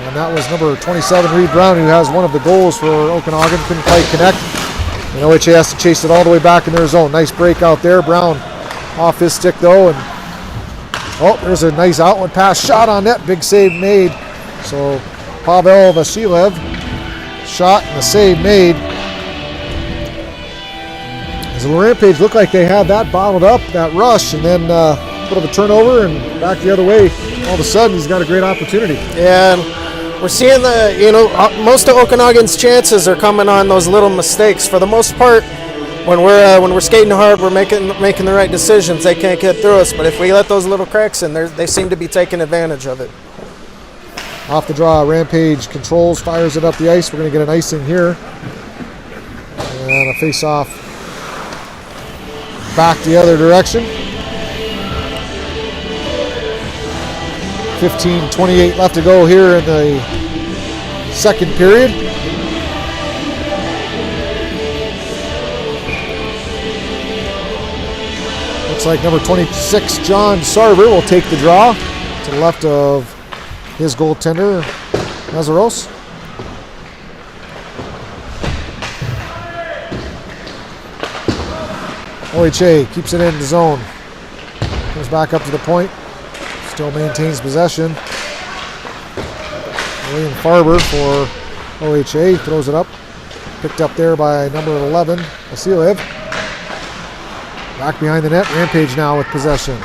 And that was number 27, Reed Brown, who has one of the goals for Okanagan. Couldn't quite connect. And OHA has to chase it all the way back in their zone. Nice break out there. Brown off his stick though. And oh, there's a nice outlet pass. Shot on net. Big save made. So Pavel Vasilev shot and the save made. As the Rampage looked like they had that bottled up, that rush, and then bit of a turnover and back the other way. All of a sudden, he's got a great opportunity. Yeah, and We're seeing most of Okanagan's chances are coming on those little mistakes. For the most part, when we're skating hard, we're making the right decisions. They can't get through us, but if we let those little cracks in, they seem to be taking advantage of it. Off the draw, Rampage controls, fires it up the ice. We're going to get an icing here. And a face-off back the other direction. 15:28 left to go here in the second period. Looks like number 26, John Sarver, will take the draw to the left of his goaltender, Nazaros. OHA keeps it in the zone. Comes back up to the point. Still maintains possession. William Farber for OHA throws it up. Picked up there by number 11, Vasiliev. Back behind the net. Rampage now with possession.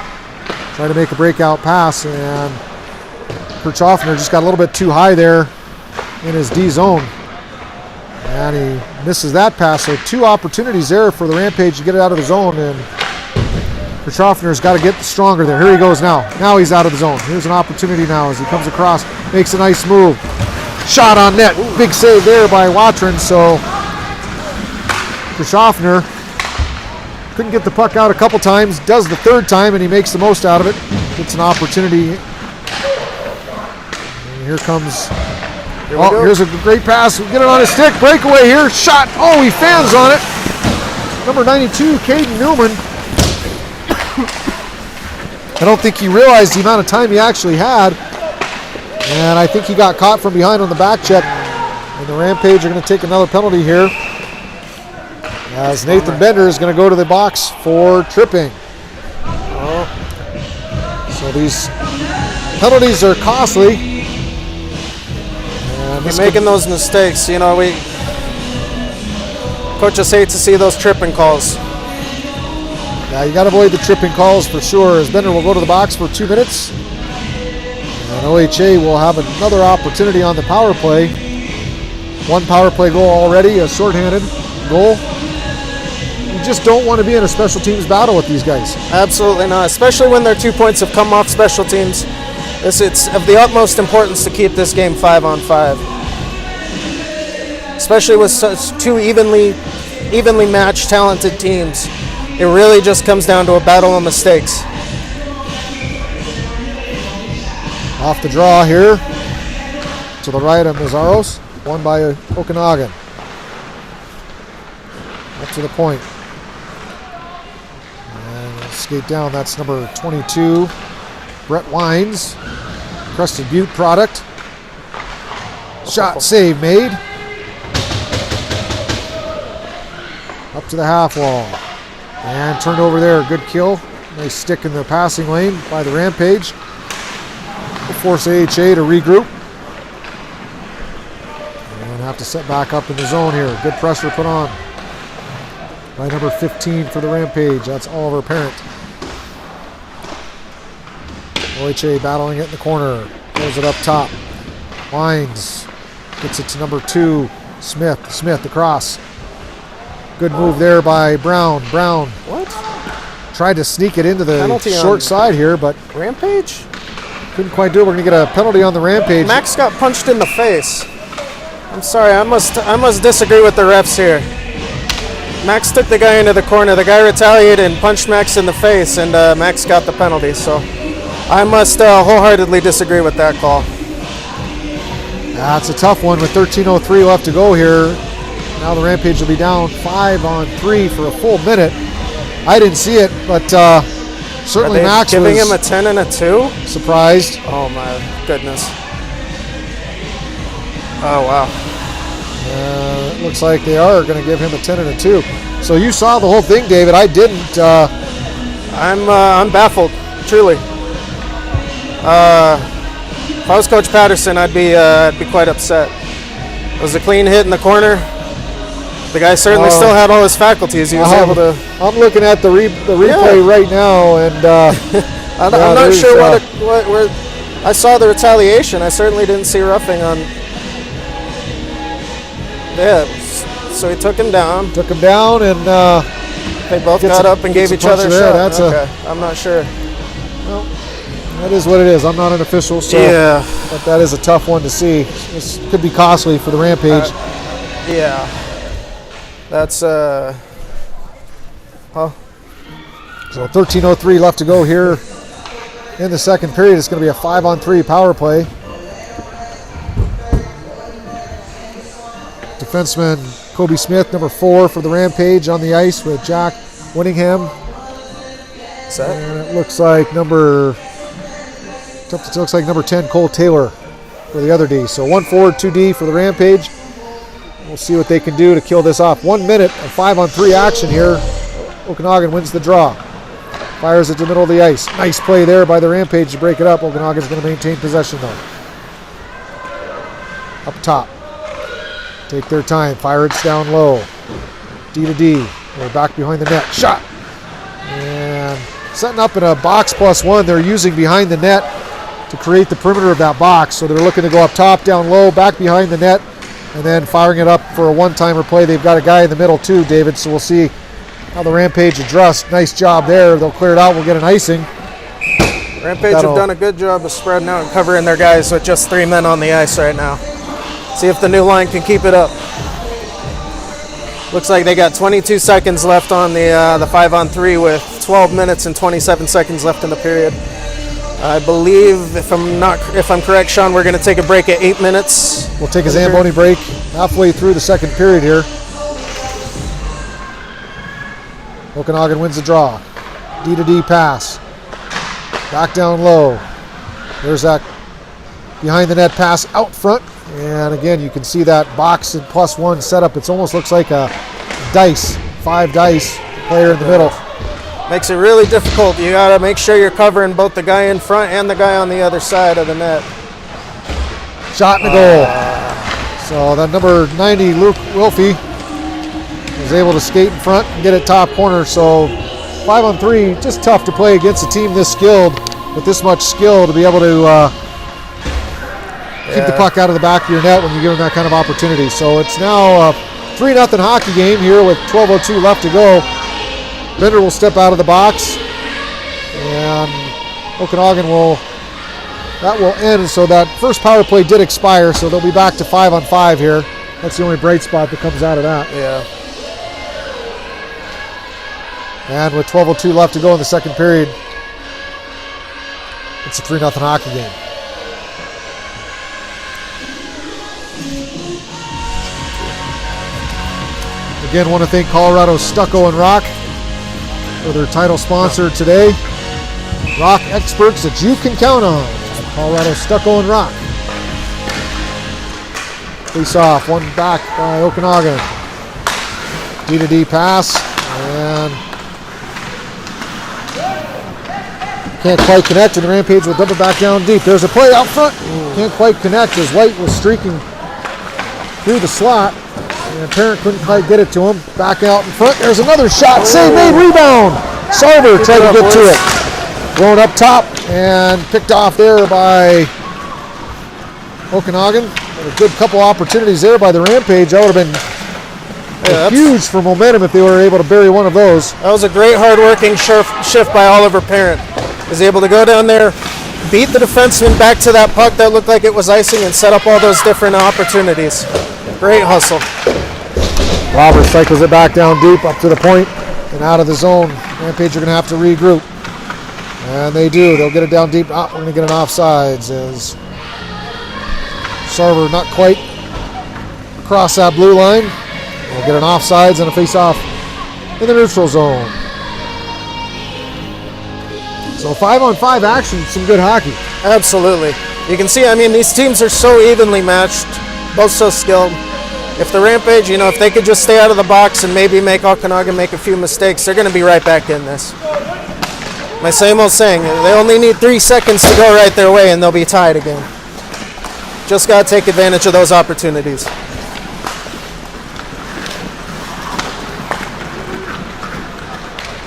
Trying to make a breakout pass, and Kirchhoffner just got a little bit too high there in his D zone. And he misses that pass. So 2 opportunities there for the Rampage to get it out of the zone, and Kirchhoffner's got to get stronger there. Here he goes now. Now he's out of the zone. Here's an opportunity now as he comes across, makes a nice move. Shot on net. Big save there by Watrin. So Kirchhoffner couldn't get the puck out a couple times. Does the third time, and he makes the most out of it. Gets an opportunity. And here comes... here's a great pass. We get it on his stick. Breakaway here. Shot. Oh, he fans on it. Number 92, Caden Newman. I don't think he realized the amount of time he actually had. And I think he got caught from behind on the back check. And the Rampage are going to take another penalty here, as Nathan Bender is going to go to the box for tripping. So these penalties are costly. We're making those mistakes. Coaches hate to see those tripping calls. Yeah, you got to avoid the tripping calls for sure, as Bender will go to the box for 2 minutes. And OHA will have another opportunity on the power play. 1 power play goal already, a shorthanded goal. You just don't want to be in a special teams battle with these guys. Absolutely not, especially when their 2 points have come off special teams. It's of the utmost importance to keep this game 5-on-5. Especially with such 2 evenly matched, talented teams. It really just comes down to a battle of mistakes. Off the draw here. To the right of Nazaros. Won by Okanagan. Up to the point. And skate down. That's number 22. Brett Wines. Crested Butte product. Shot save made. Up to the half wall. And turned over there. Good kill. Nice stick in the passing lane by the Rampage. Will force AHA to regroup. And have to set back up in the zone here. Good pressure put on by number 15 for the Rampage. That's Oliver Parent. OHA battling it in the corner. Throws it up top. Wines. Gets it to number 2. Smith across. Good move there by Brown. What? Tried to sneak it into the Penalty short side here, but Rampage? couldn't quite do it. We're going to get a penalty on the Rampage. Max got punched in the face. I'm sorry, I must disagree with the refs here. Max took the guy into the corner. The guy retaliated and punched Max in the face, and Max got the penalty. So I must wholeheartedly disagree with that call. That's a tough one with 13:03 left to go here. Now the Rampage will be down 5-on-3 for a full minute. I didn't see it, but certainly Max giving was him a 10 and a 2? surprised. Oh my goodness. Oh wow. It looks like they are going to give him a 10 and a 2. So you saw the whole thing, David. I didn't. I'm baffled, truly. If I was Coach Patterson, I'd be quite upset. It was a clean hit in the corner. The guy certainly still had all his faculties. He was able to. I'm looking at the replay right now, and I'm not sure I saw the retaliation. I certainly didn't see roughing on. Yeah, so he took him down. Took him down, and They both got up and gave each other a shot. That's okay. I'm not sure. well, that is what it is. I'm not an official, so Yeah. but that is a tough one to see. This could be costly for the Rampage. Yeah. That's So 13:03 left to go here in the second period. It's going to be a 5-on-3 power play. Defenseman Kobe Smith, number 4 for the Rampage, on the ice with Jack Winningham. set. And it looks like number 10 Cole Taylor for the other D. So 1 forward, 2 D for the Rampage. We'll see what they can do to kill this off. 1 minute of 5-on-3 action here. Okanagan wins the draw. Fires it to the middle of the ice. Nice play there by the Rampage to break it up. Okanagan's going to maintain possession though. Up top. Take their time. Fire it down low. D to D. They're back behind the net. Shot. And setting up in a box +1. They're using behind the net to create the perimeter of that box. So they're looking to go up top, down low, back behind the net, and then firing it up for a one-timer play. They've got a guy in the middle too, David, so we'll see how the Rampage adjusts. Nice job there. They'll clear it out. We'll get an icing. Rampage have done a good job of spreading out and covering their guys with just 3 men on the ice right now. See if the new line can keep it up. Looks like they got 22 seconds left on the 5-on-3 with 12 minutes and 27 seconds left in the period. I believe, if I'm correct, Sean, we're going to take a break at 8 minutes. We'll take a Zamboni break halfway through the second period here. Okanagan wins the draw. D to D pass. Back down low. There's that behind the net pass out front. And again, you can see that box and +1 setup. It almost looks like a dice, 5 dice, player in the middle. Makes it really difficult. You got to make sure you're covering both the guy in front and the guy on the other side of the net. Shot and a goal. So that number 90, Luke Wilfie, was able to skate in front and get it top corner. So 5-on-3, just tough to play against a team this skilled, with this much skill, to be able to keep the puck out of the back of your net when you give them that kind of opportunity. So it's now a 3-0 hockey game here with 12:02 left to go. Bender will step out of the box, and Okanagan that will end. So that first power play did expire, so they'll be back to 5-on-5 here. That's the only bright spot that comes out of that. Yeah. And with 12:02 left to go in the second period, it's a 3-0 hockey game. Again, want to thank Colorado Stucco and Rock for their title sponsor today. Rock experts that you can count on. Colorado Stucco and Rock. Face off, one back by Okanagan. D to D pass, and can't quite connect, and the Rampage will double back down deep. There's a play out front. Can't quite connect as White was streaking through the slot. And Parent couldn't quite get it to him. Back out in front. There's another shot. Save made. Rebound. Sarver tried to get to it. Thrown up top and picked off there by Okanagan. A good couple opportunities there by the Rampage. That would have been huge for momentum if they were able to bury one of those. That was a great hard-working shift by Oliver Parent. Was able to go down there, beat the defenseman back to that puck that looked like it was icing, and set up all those different opportunities. Great hustle. Robert cycles it back down deep, up to the point, and out of the zone. Rampage are going to have to regroup. And they do. They'll get it down deep. We're going to get an offsides as Sarver not quite across that blue line. We'll get an offsides and a face-off in the neutral zone. So 5-on-5 action, some good hockey. Absolutely. You can see, I mean, these teams are so evenly matched, both so skilled. If the Rampage, if they could just stay out of the box and maybe make Okanagan make a few mistakes, they're going to be right back in this. My same old saying, they only need 3 seconds to go right their way and they'll be tied again. Just got to take advantage of those opportunities.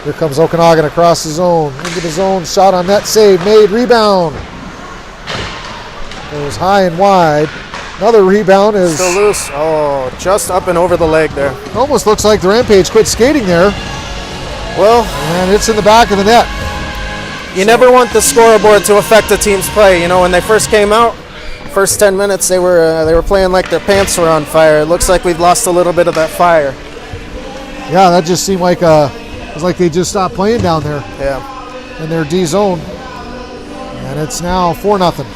Here comes Okanagan across the zone, into the zone, shot on net, save, made, rebound. Goes high and wide. Another rebound is Still loose. Oh, just up and over the leg there. almost looks like the Rampage quit skating there, Well, and it's in the back of the net. you never want the scoreboard to affect a team's play. You know, when they first came out, first 10 minutes they were playing like their pants were on fire. It looks like we've lost a little bit of that fire. Yeah, that just seemed like it was like they just stopped playing down there Yeah. in their D zone. And it's now 4-0.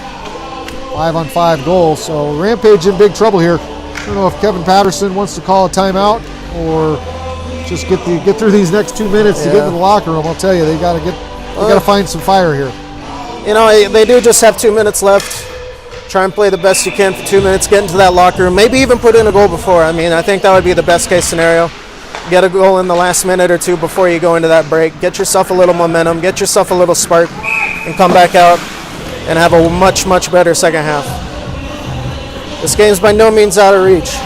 5-on-5 goal. So Rampage in big trouble here. I don't know if Kevin Patterson wants to call a timeout or just get through these next 2 minutes to get into the locker room. I'll tell you, they got to find some fire here. You know, they do just have 2 minutes left. Try and play the best you can for 2 minutes, get into that locker room, maybe even put in a goal before. I mean, I think that would be the best case scenario. Get a goal in the last minute or two before you go into that break. Get yourself a little momentum, get yourself a little spark, and come back out and have a much, much better second half. This game's by no means out of reach.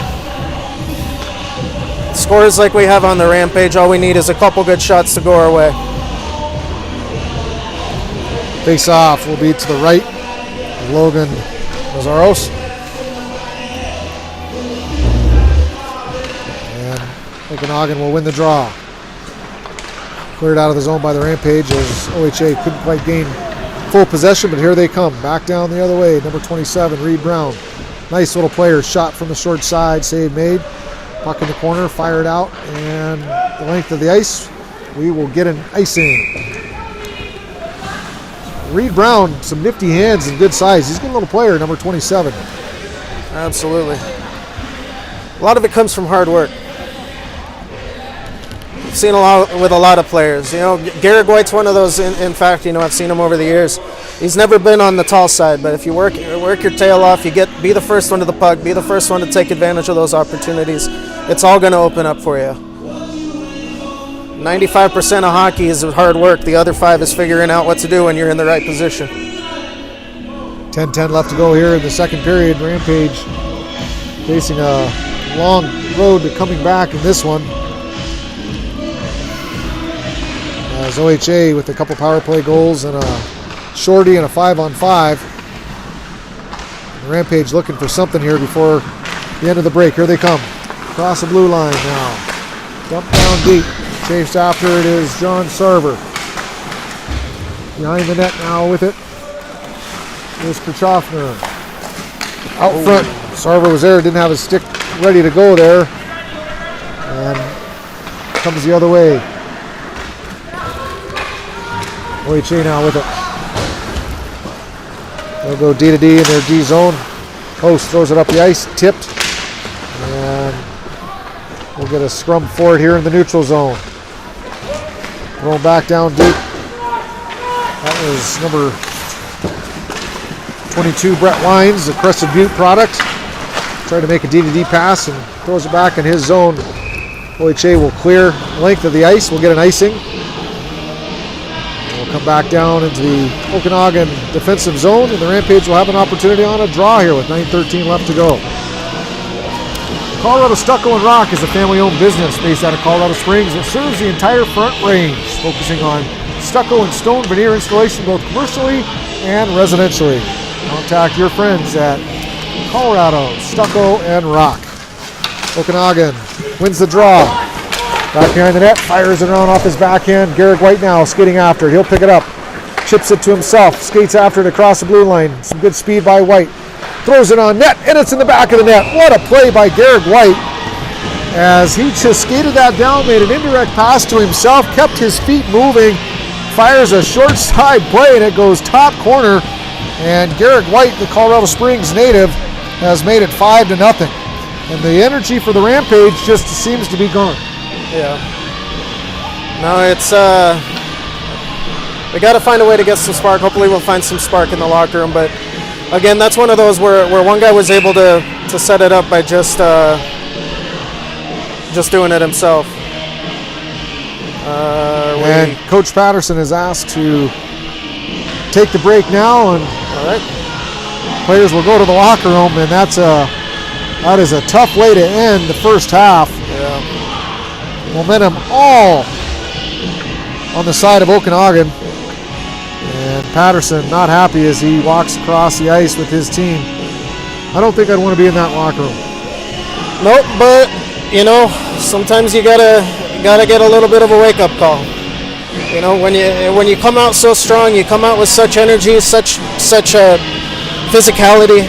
Scores like we have on the Rampage, all we need is a couple good shots to go our way. Face off will be to the right of Logan Mazaros. And Okanagan will win the draw. Cleared out of the zone by the Rampage as OHA couldn't quite gain full possession, but here they come. Back down the other way, number 27, Reed Brown. Nice little player, shot from the short side, save made. Puck in the corner, fired out, and the length of the ice, we will get an icing. Reed Brown, some nifty hands and good size. He's a good little player, number 27. Absolutely. A lot of it comes from hard work. I've seen a lot with a lot of players. You know, Garrett White's one of those. In fact, you know, I've seen him over the years. He's never been on the tall side, but if you work your tail off, be the first one to the puck, be the first one to take advantage of those opportunities. It's all going to open up for you. 95% of hockey is hard work. The other 5 is figuring out what to do when you're in the right position. 10-10 left to go here in the second period. Rampage facing a long road to coming back in this one. As OHA with a couple power play goals and a shorty and a 5-on-5. Rampage looking for something here before the end of the break. Here they come. Across the blue line now. Dump down deep. Chased after it is John Sarver. Behind the net now with it is Krachofner. Out front. Sarver was there, didn't have his stick ready to go there. And comes the other way. OHA now with it. They'll go D to D in their D zone. Post throws it up the ice, tipped. And we'll get a scrum for it here in the neutral zone. Thrown back down deep. That was number 22, Brett Wines, the Crescent Butte product. Tried to make a D-to-D pass and throws it back in his zone. OHA will clear the length of the ice. We'll get an icing. We'll come back down into the Okanagan defensive zone, and the Rampage will have an opportunity on a draw here with 9:13 left to go. Colorado Stucco and Rock is a family-owned business based out of Colorado Springs that serves the entire Front Range, focusing on stucco and stone veneer installation both commercially and residentially. Contact your friends at Colorado Stucco and Rock. Okanagan wins the draw. Back behind the net, fires it around off his backhand. Garrett White now skating after it. He'll pick it up, chips it to himself, skates after it across the blue line. Some good speed by White. Throws it on net, and it's in the back of the net. What a play by Garrett White as he just skated that down, made an indirect pass to himself, kept his feet moving, fires a short side play, and it goes top corner. And Garrett White, the Colorado Springs native, has made it 5-0. And the energy for the Rampage just seems to be gone. Yeah. No, it's we got to find a way to get some spark. Hopefully we'll find some spark in the locker room, but again, that's one of those where one guy was able to set it up by just doing it himself. And Coach Patterson is asked to take the break now, and All right. players will go to the locker room, and that is a tough way to end the first half. Yeah. Momentum all on the side of Okanagan. And Patterson not happy as he walks across the ice with his team. I don't think I'd want to be in that locker room. Nope, but you know, sometimes you gotta get a little bit of a wake-up call. You know, when you come out so strong, you come out with such energy, such physicality,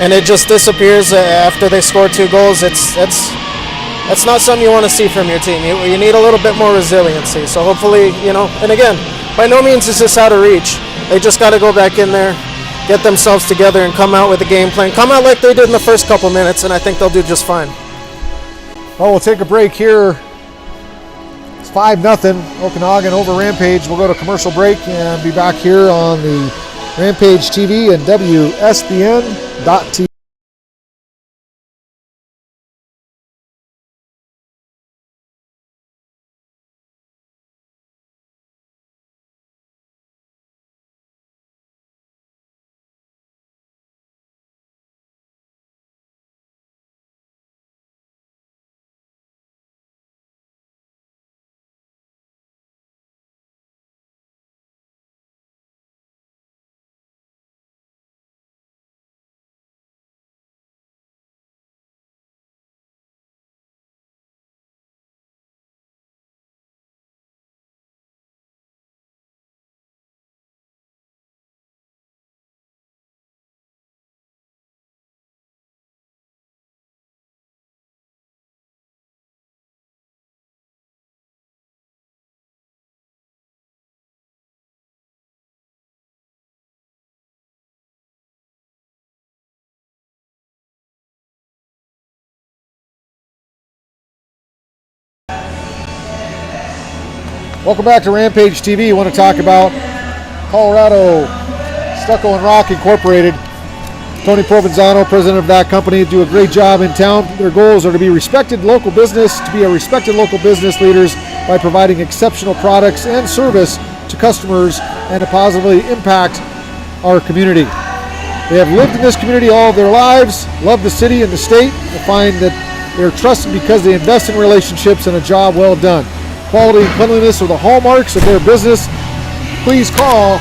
and it just disappears after they score 2 goals. That's not something you want to see from your team. You need a little bit more resiliency. So hopefully, you know, and again, by no means is this out of reach. They just got to go back in there, get themselves together, and come out with a game plan. Come out like they did in the first couple minutes, and I think they'll do just fine. Well, we'll take a break here. It's 5-0 Okanagan over Rampage. We'll go to commercial break and be back here on the Rampage TV and WSBN.TV. Welcome back to Rampage TV. I want to talk about Colorado Stucco and Rock Incorporated. Tony Provenzano, president of that company, do a great job in town. Their goals are to be respected local business, to be a respected local business leaders by providing exceptional products and service to customers and to positively impact our community. They have lived in this community all of their lives, love the city and the state, and find that they're trusted because they invest in relationships and a job well done. Quality and cleanliness are the hallmarks of their business. Please call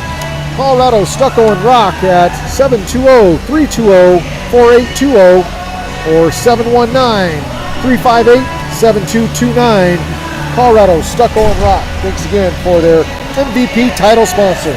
Colorado Stucco and Rock at 720-320-4820 or 719-358-7229. Colorado Stucco and Rock. Thanks again for their MVP title sponsor.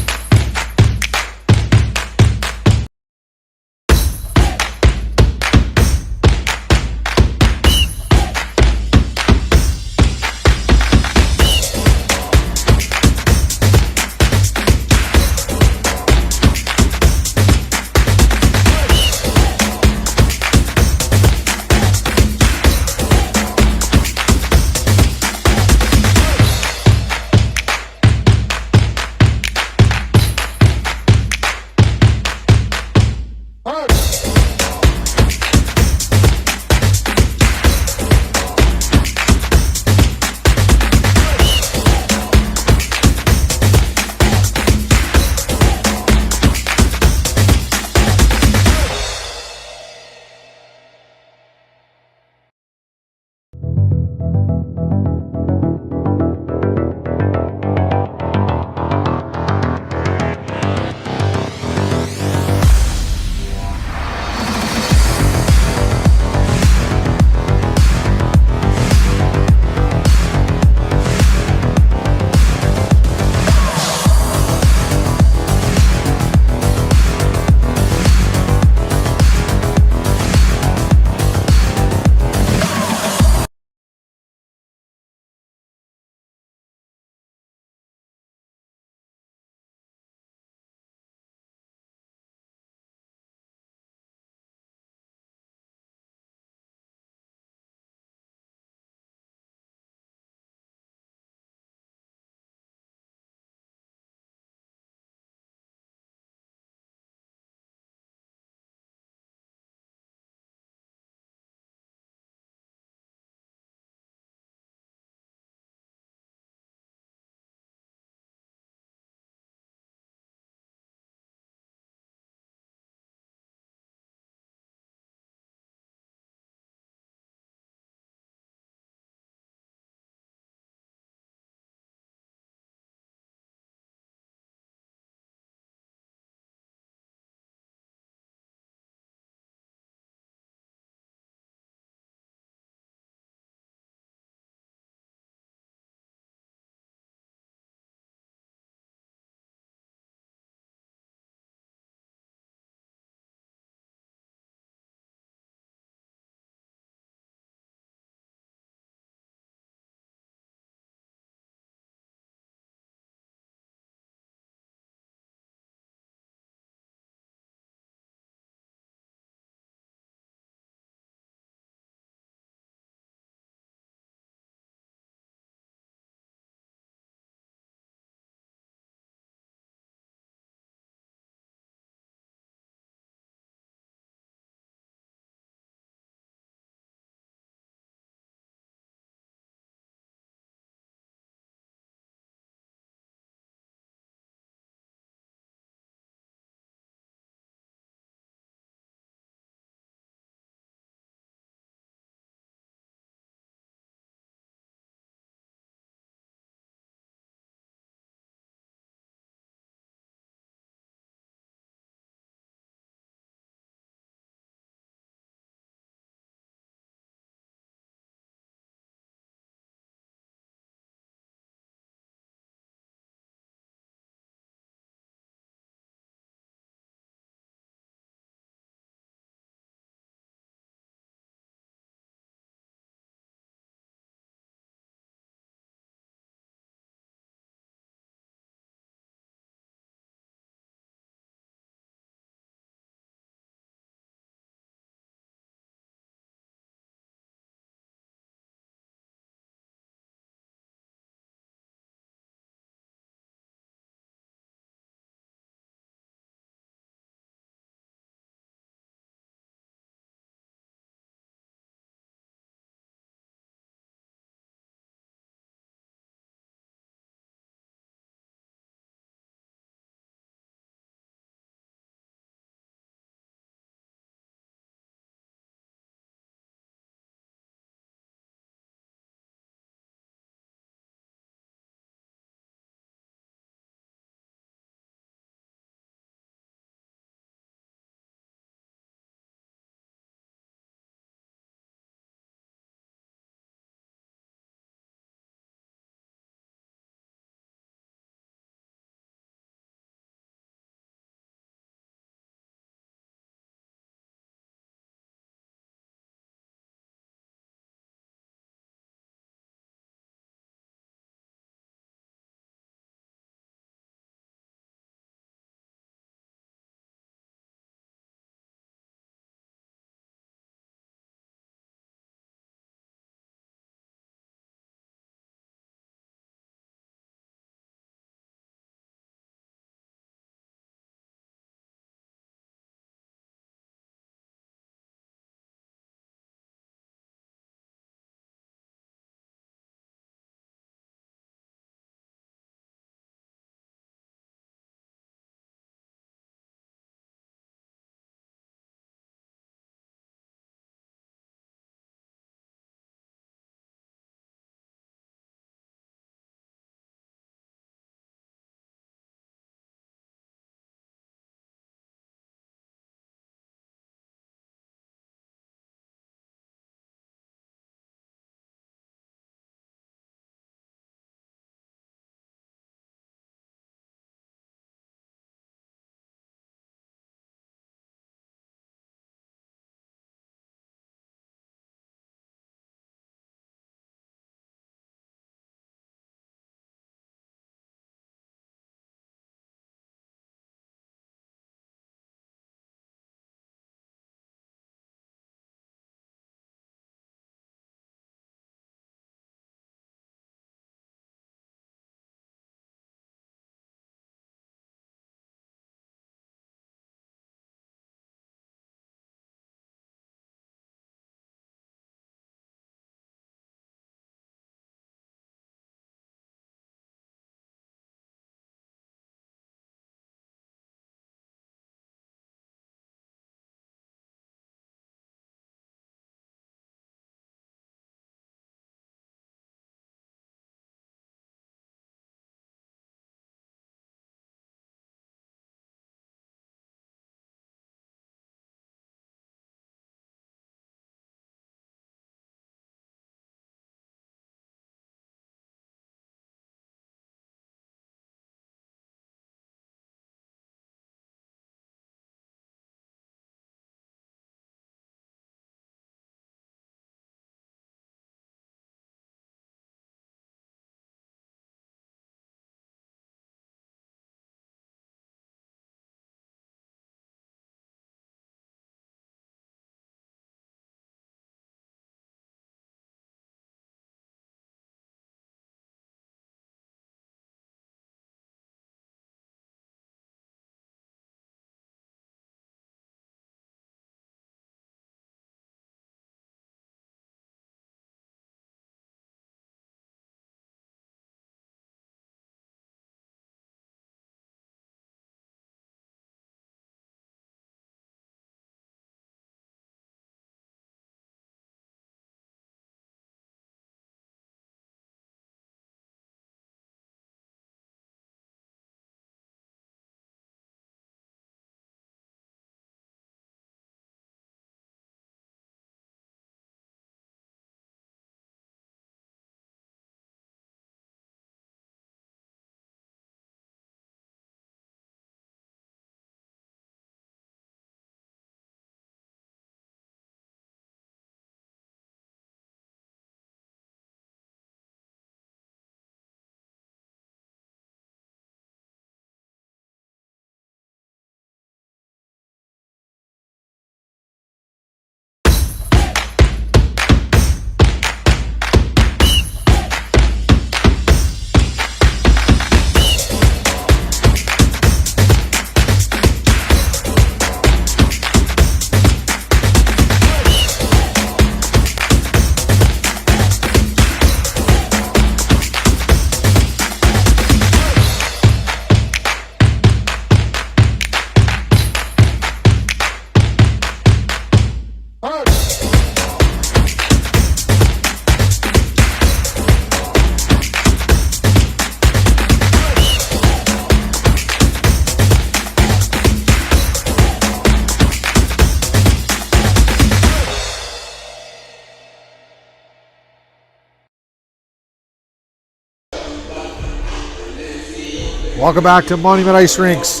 Welcome back to Monument Ice Rinks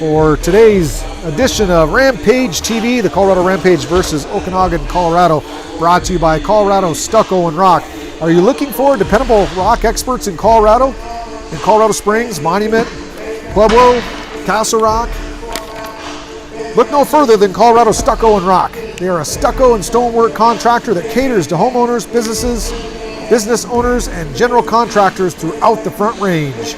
for today's edition of Rampage TV, the Colorado Rampage versus Okanagan, Colorado, brought to you by Colorado Stucco and Rock. Are you looking for dependable rock experts in Colorado? In Colorado Springs, Monument, Pueblo, Castle Rock? Look no further than Colorado Stucco and Rock. They are a stucco and stonework contractor that caters to homeowners, business owners, and general contractors throughout the Front Range.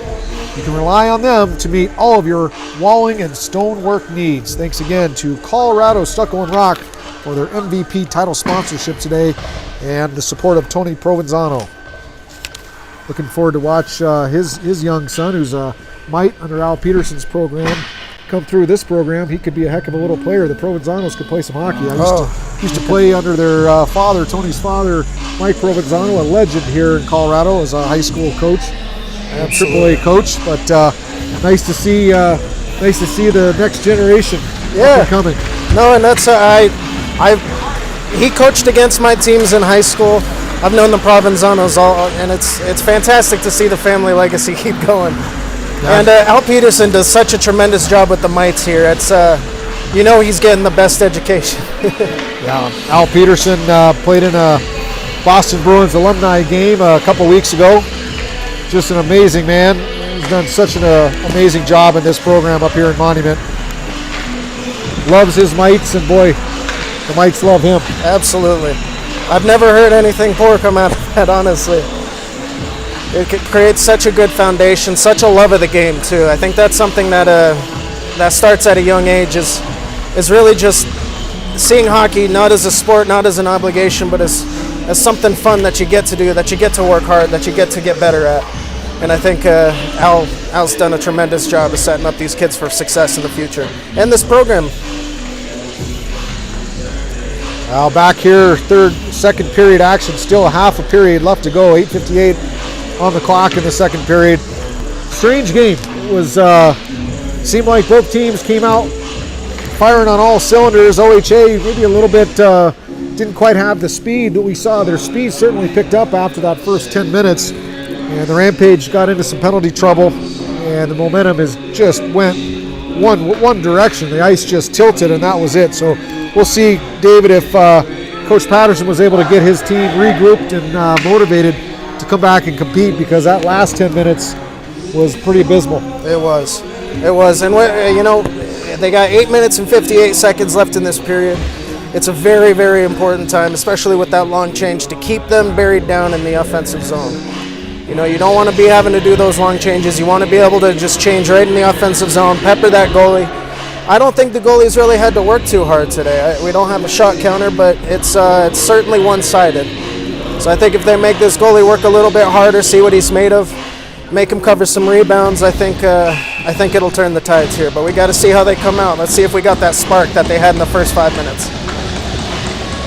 You can rely on them to meet all of your walling and stonework needs. Thanks again to Colorado Stucco and Rock for their MVP title sponsorship today and the support of Tony Provenzano. Looking forward to watch his young son, who's a mite under Al Peterson's program, come through this program. He could be a heck of a little player. The Provenzanos could play some hockey. I used to play under their father, Tony's father, Mike Provenzano, a legend here in Colorado as a high school coach. AAA coach, but nice to see the next generation coming. No, and that's he coached against my teams in high school. I've known the Provenzanos all, and it's fantastic to see the family legacy keep going. Yeah. And Al Peterson does such a tremendous job with the mites here. It's he's getting the best education. Yeah, Al Peterson played in a Boston Bruins alumni game a couple weeks ago. Just an amazing man. He's done such an amazing job in this program up here in Monument. Loves his mites, and boy, the mites love him. Absolutely. I've never heard anything poor come out of that, honestly. It creates such a good foundation, such a love of the game, too. I think that's something that starts at a young age, is really just seeing hockey not as a sport, not as an obligation, but as something fun that you get to do, that you get to work hard, that you get to get better at. And I think Al's done a tremendous job of setting up these kids for success in the future. And this program. Al back here, second period action, still a half a period left to go, 8:58 on the clock in the second period. Strange game. It was seemed like both teams came out firing on all cylinders. OHA maybe a little bit didn't quite have the speed that we saw. Their speed certainly picked up after that first 10 minutes. And the Rampage got into some penalty trouble, and the momentum just went one direction. The ice just tilted, and that was it. So we'll see, David, if Coach Patterson was able to get his team regrouped and motivated to come back and compete, because that last 10 minutes was pretty abysmal. It was. And, they got 8 minutes and 58 seconds left in this period. It's a very, very important time, especially with that long change, to keep them buried down in the offensive zone. You don't want to be having to do those long changes. You want to be able to just change right in the offensive zone, pepper that goalie. I don't think the goalies really had to work too hard today. We don't have a shot counter, but it's certainly one-sided. So I think if they make this goalie work a little bit harder, see what he's made of, make him cover some rebounds, I think it'll turn the tides here. But we got to see how they come out. Let's see if we got that spark that they had in the first 5 minutes.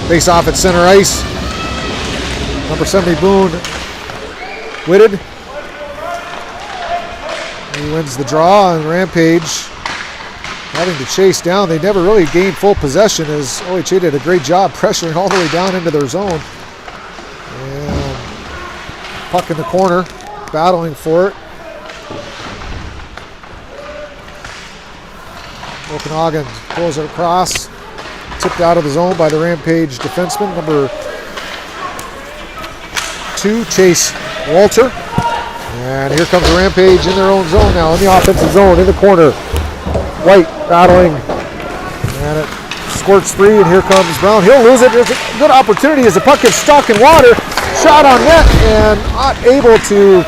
Face off at center ice. Number 70, Boone Whitted. He wins the draw, and Rampage having to chase down. They never really gained full possession, as OHA did a great job pressuring all the way down into their zone. And puck in the corner, battling for it. Okanagan pulls it across. Tipped out of the zone by the Rampage defenseman, number 2, Chase Walter. And here comes the Rampage in their own zone now, in the offensive zone, in the corner. White battling, and it squirts free, and here comes Brown. He'll lose it. There's a good opportunity as the puck gets stuck in water. Shot on net, and not able to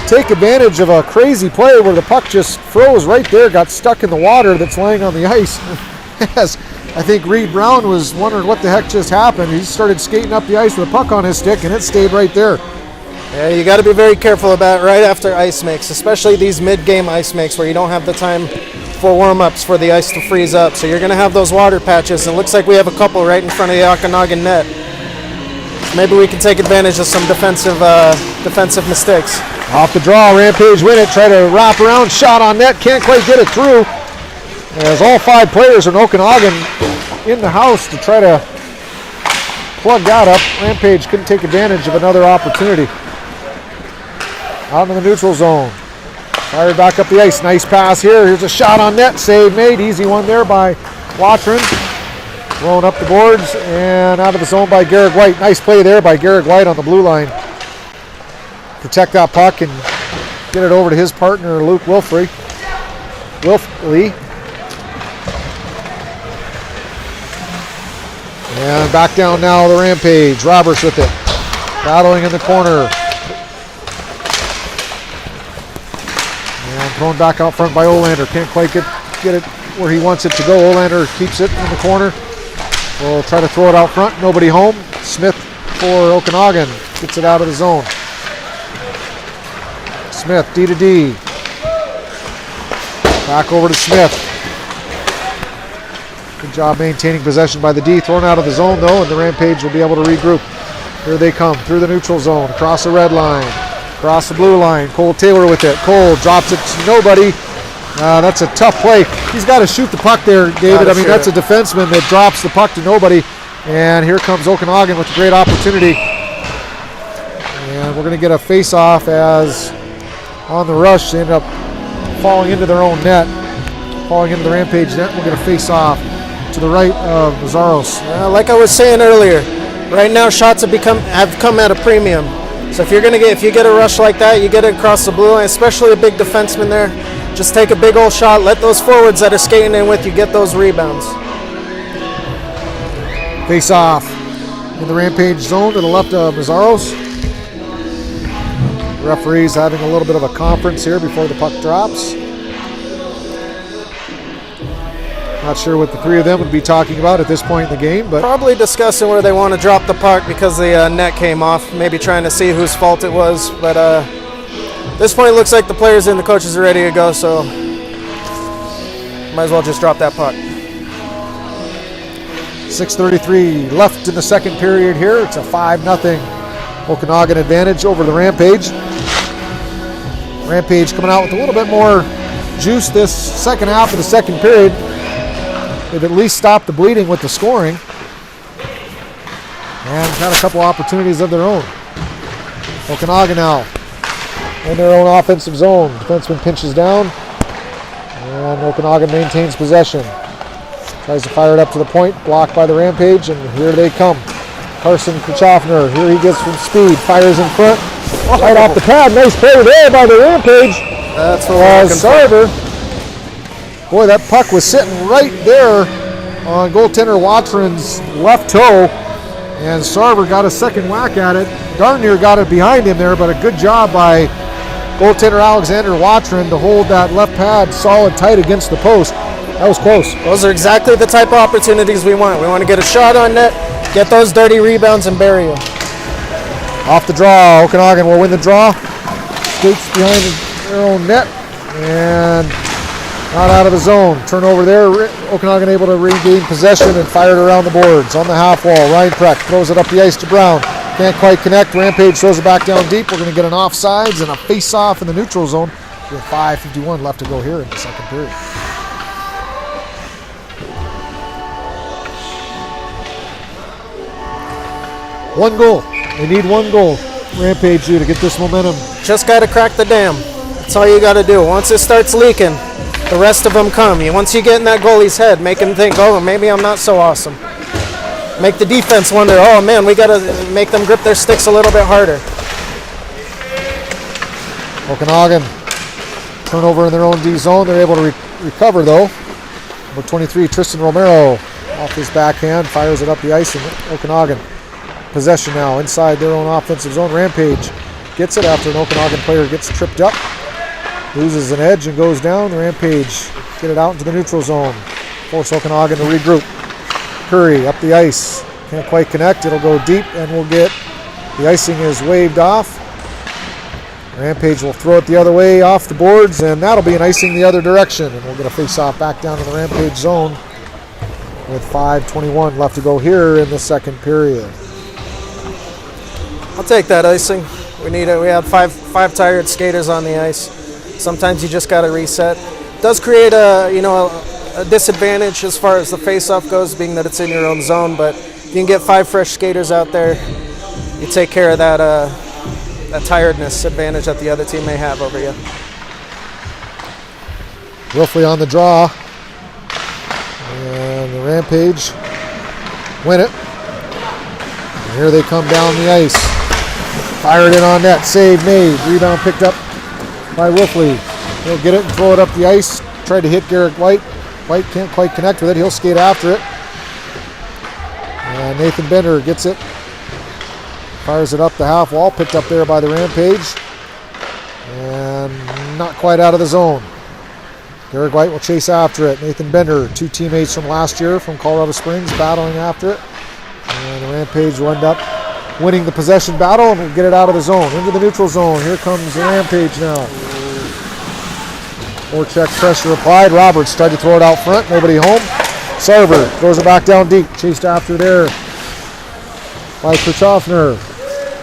take advantage of a crazy play where the puck just froze right there, got stuck in the water that's laying on the ice. As I think Reed Brown was wondering what the heck just happened. He started skating up the ice with a puck on his stick, and it stayed right there. Yeah, you got to be very careful about right after ice makes, especially these mid-game ice makes where you don't have the time for warm-ups for the ice to freeze up. So you're going to have those water patches. It looks like we have a couple right in front of the Okanagan net. Maybe we can take advantage of some defensive mistakes. Off the draw, Rampage win it, try to wrap around, shot on net, can't quite get it through. As all 5 players in Okanagan in the house to try to plug that up. Rampage couldn't take advantage of another opportunity. Out in the neutral zone. Fired back up the ice. Nice pass here. Here's a shot on net. Save made. Easy one there by Watron. Thrown up the boards and out of the zone by Garrett White. Nice play there by Garrett White on the blue line. Protect that puck and get it over to his partner, Luke Wilfley. And back down now, the Rampage. Roberts with it. Battling in the corner. And thrown back out front by Olander. Can't quite get it where he wants it to go. Olander keeps it in the corner. We'll try to throw it out front. Nobody home. Smith for Okanagan. Gets it out of the zone. Smith, D to D. Back over to Smith. Good job maintaining possession by the D. Thrown out of the zone though, and the Rampage will be able to regroup. Here they come through the neutral zone, across the red line, across the blue line. Cole Taylor with it. Cole drops it to nobody. That's a tough play. He's got to shoot the puck there, David. I mean, that's a defenseman that drops the puck to nobody. And here comes Okanagan with a great opportunity. And we're going to get a face-off as on the rush they end up falling into their own net, falling into the Rampage net. We'll get a face-off to the right of Mazaros. Like I was saying earlier, right now shots have come at a premium. So if you get a rush like that, you get it across the blue line, especially a big defenseman there. Just take a big old shot. Let those forwards that are skating in with you get those rebounds. Face off in the Rampage zone to the left of Mazaros. Referees having a little bit of a conference here before the puck drops. Not sure what the three of them would be talking about at this point in the game, but probably discussing where they want to drop the puck because the net came off. Maybe trying to see whose fault it was, but at this point, it looks like the players and the coaches are ready to go, so might as well just drop that puck. 6:33 left in the second period here. It's a 5-0 Okanagan advantage over the Rampage. Rampage coming out with a little bit more juice this second half of the second period. They've at least stopped the bleeding with the scoring and had a couple opportunities of their own. Okanagan now in their own offensive zone. Defenseman pinches down, and Okanagan maintains possession. Tries to fire it up to the point, blocked by the Rampage, and here they come. Carson Krachofner, here he gets from speed, fires in front, right off the pad. Nice play there by the Rampage. That's what we're looking Sarver. Boy, that puck was sitting right there on goaltender Watron's left toe, and Sarver got a second whack at it. Darnier got it behind him there, but a good job by goaltender Alexander Watron to hold that left pad solid tight against the post. That was close. Those are exactly the type of opportunities we want. We want to get a shot on net, get those dirty rebounds, and bury them. Off the draw, Okanagan will win the draw. Skates behind their own net, and not out of the zone. Turnover there. Okanagan able to regain possession and fired around the boards. On the half wall, Ryan Preck throws it up the ice to Brown. Can't quite connect. Rampage throws it back down deep. We're going to get an offsides and a face-off in the neutral zone with 5:51 left to go here in the second period. One goal. They need one goal, Rampage do, to get this momentum. Just got to crack the dam. That's all you got to do. Once it starts leaking, the rest of them come. Once you get in that goalie's head, make him think, oh, maybe I'm not so awesome. Make the defense wonder, oh man, we got to make them grip their sticks a little bit harder. Okanagan, turnover in their own D zone. They're able to recover though. Number 23, Tristan Romero, off his backhand, fires it up the ice, and Okanagan possession now inside their own offensive zone. Rampage gets it after an Okanagan player gets tripped up, loses an edge and goes down. The Rampage get it out into the neutral zone, force Okanagan to regroup. Curry up the ice, can't quite connect. It'll go deep, and we'll get the icing is waved off. Rampage will throw it the other way off the boards, and that'll be an icing the other direction, and we'll get a face-off back down to the Rampage zone with 5:21 left to go here in the second period. I'll take that icing. We have five tired skaters on the ice. Sometimes you just got to reset. It does create a disadvantage as far as the face-off goes, being that it's in your own zone. But if you can get 5 fresh skaters out there, you take care of that tiredness advantage that the other team may have over you. Wolfley on the draw. And the Rampage win it. And here they come down the ice. Fired in on net. Save made. Rebound picked up by Wolfley. He'll get it and throw it up the ice. Tried to hit Garrett White. White can't quite connect with it. He'll skate after it. And Nathan Bender gets it. Fires it up the half wall. Picked up there by the Rampage. And not quite out of the zone. Garrett White will chase after it. Nathan Bender, two teammates from last year from Colorado Springs, battling after it. And the Rampage will end up winning the possession battle and will get it out of the zone. Into the neutral zone. Here comes the Rampage now. Forecheck pressure applied. Roberts tried to throw it out front. Nobody home. Sarver throws it back down deep. Chased after there by Kirchhoffner.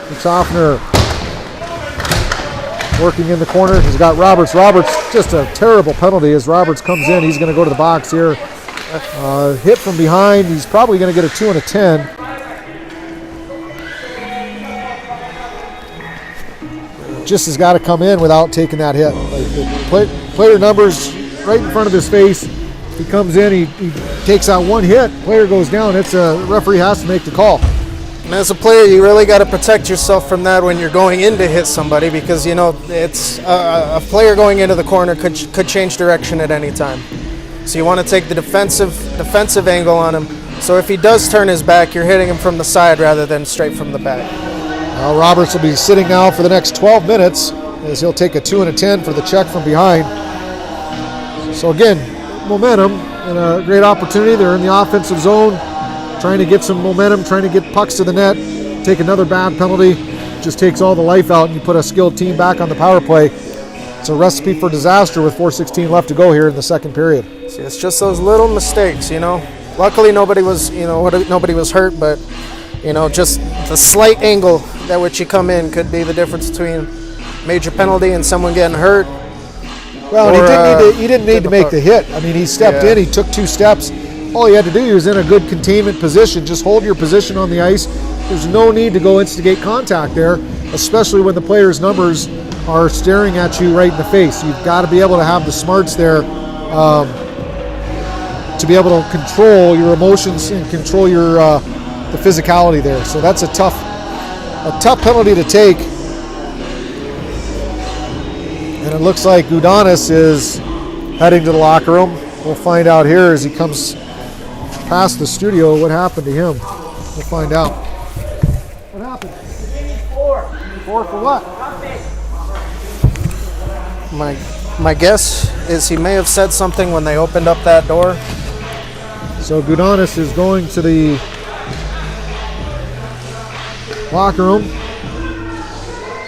Kirchhoffner working in the corner. He's got Roberts. Roberts, just a terrible penalty as Roberts comes in. He's going to go to the box here. Hit from behind. He's probably going to get a 2 and a 10. Just has got to come in without taking that hit. Like the player numbers right in front of his face. He comes in, he takes out one hit. Player goes down. It's a referee has to make the call. And as a player, you really got to protect yourself from that when you're going in to hit somebody, because you know it's a player going into the corner could change direction at any time. So you want to take the defensive angle on him. So if he does turn his back, you're hitting him from the side rather than straight from the back. Now Roberts will be sitting now for the next 12 minutes as he'll take a 2 and a 10 for the check from behind. So again, momentum and a great opportunity. They're in the offensive zone, trying to get some momentum, trying to get pucks to the net, take another bad penalty. Just takes all the life out and you put a skilled team back on the power play. It's a recipe for disaster with 4:16 left to go here in the second period. See, it's just those little mistakes, you know. Luckily nobody was hurt, but you know, just the slight angle at which you come in could be the difference between major penalty and someone getting hurt. Well, he didn't need to make the hit. I mean, he stepped in, he took 2 steps. All he had to do, he was in a good containment position. Just hold your position on the ice. There's no need to go instigate contact there, especially when the player's numbers are staring at you right in the face. You've got to be able to have the smarts there to be able to control your emotions and control your the physicality there. So that's a tough penalty to take. And it looks like Gudanis is heading to the locker room. We'll find out here as he comes past the studio what happened to him. We'll find out. What happened? 4 for what? My guess is he may have said something when they opened up that door. So Gudanis is going to the locker room.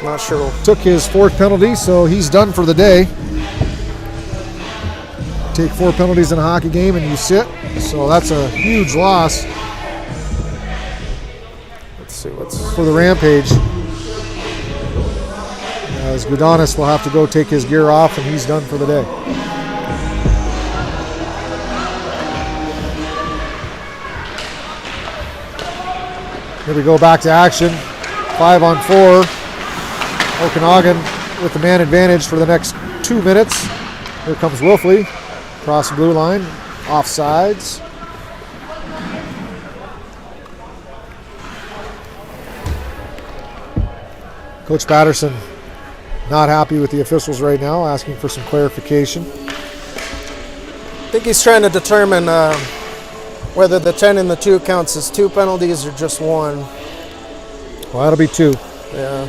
Not sure. Took his 4th penalty, so he's done for the day. Take 4 penalties in a hockey game and you sit. So that's a huge loss. Let's see what's for the Rampage. As Gudanis will have to go take his gear off and he's done for the day. Here we go back to action. 5-on-4. Okanagan with the man advantage for the next 2 minutes. Here comes Wolfley. Across the blue line. Offsides. Coach Patterson not happy with the officials right now, asking for some clarification. I think he's trying to determine whether the 10 and the 2 counts as 2 penalties or just 1. Well, that'll be 2. Yeah.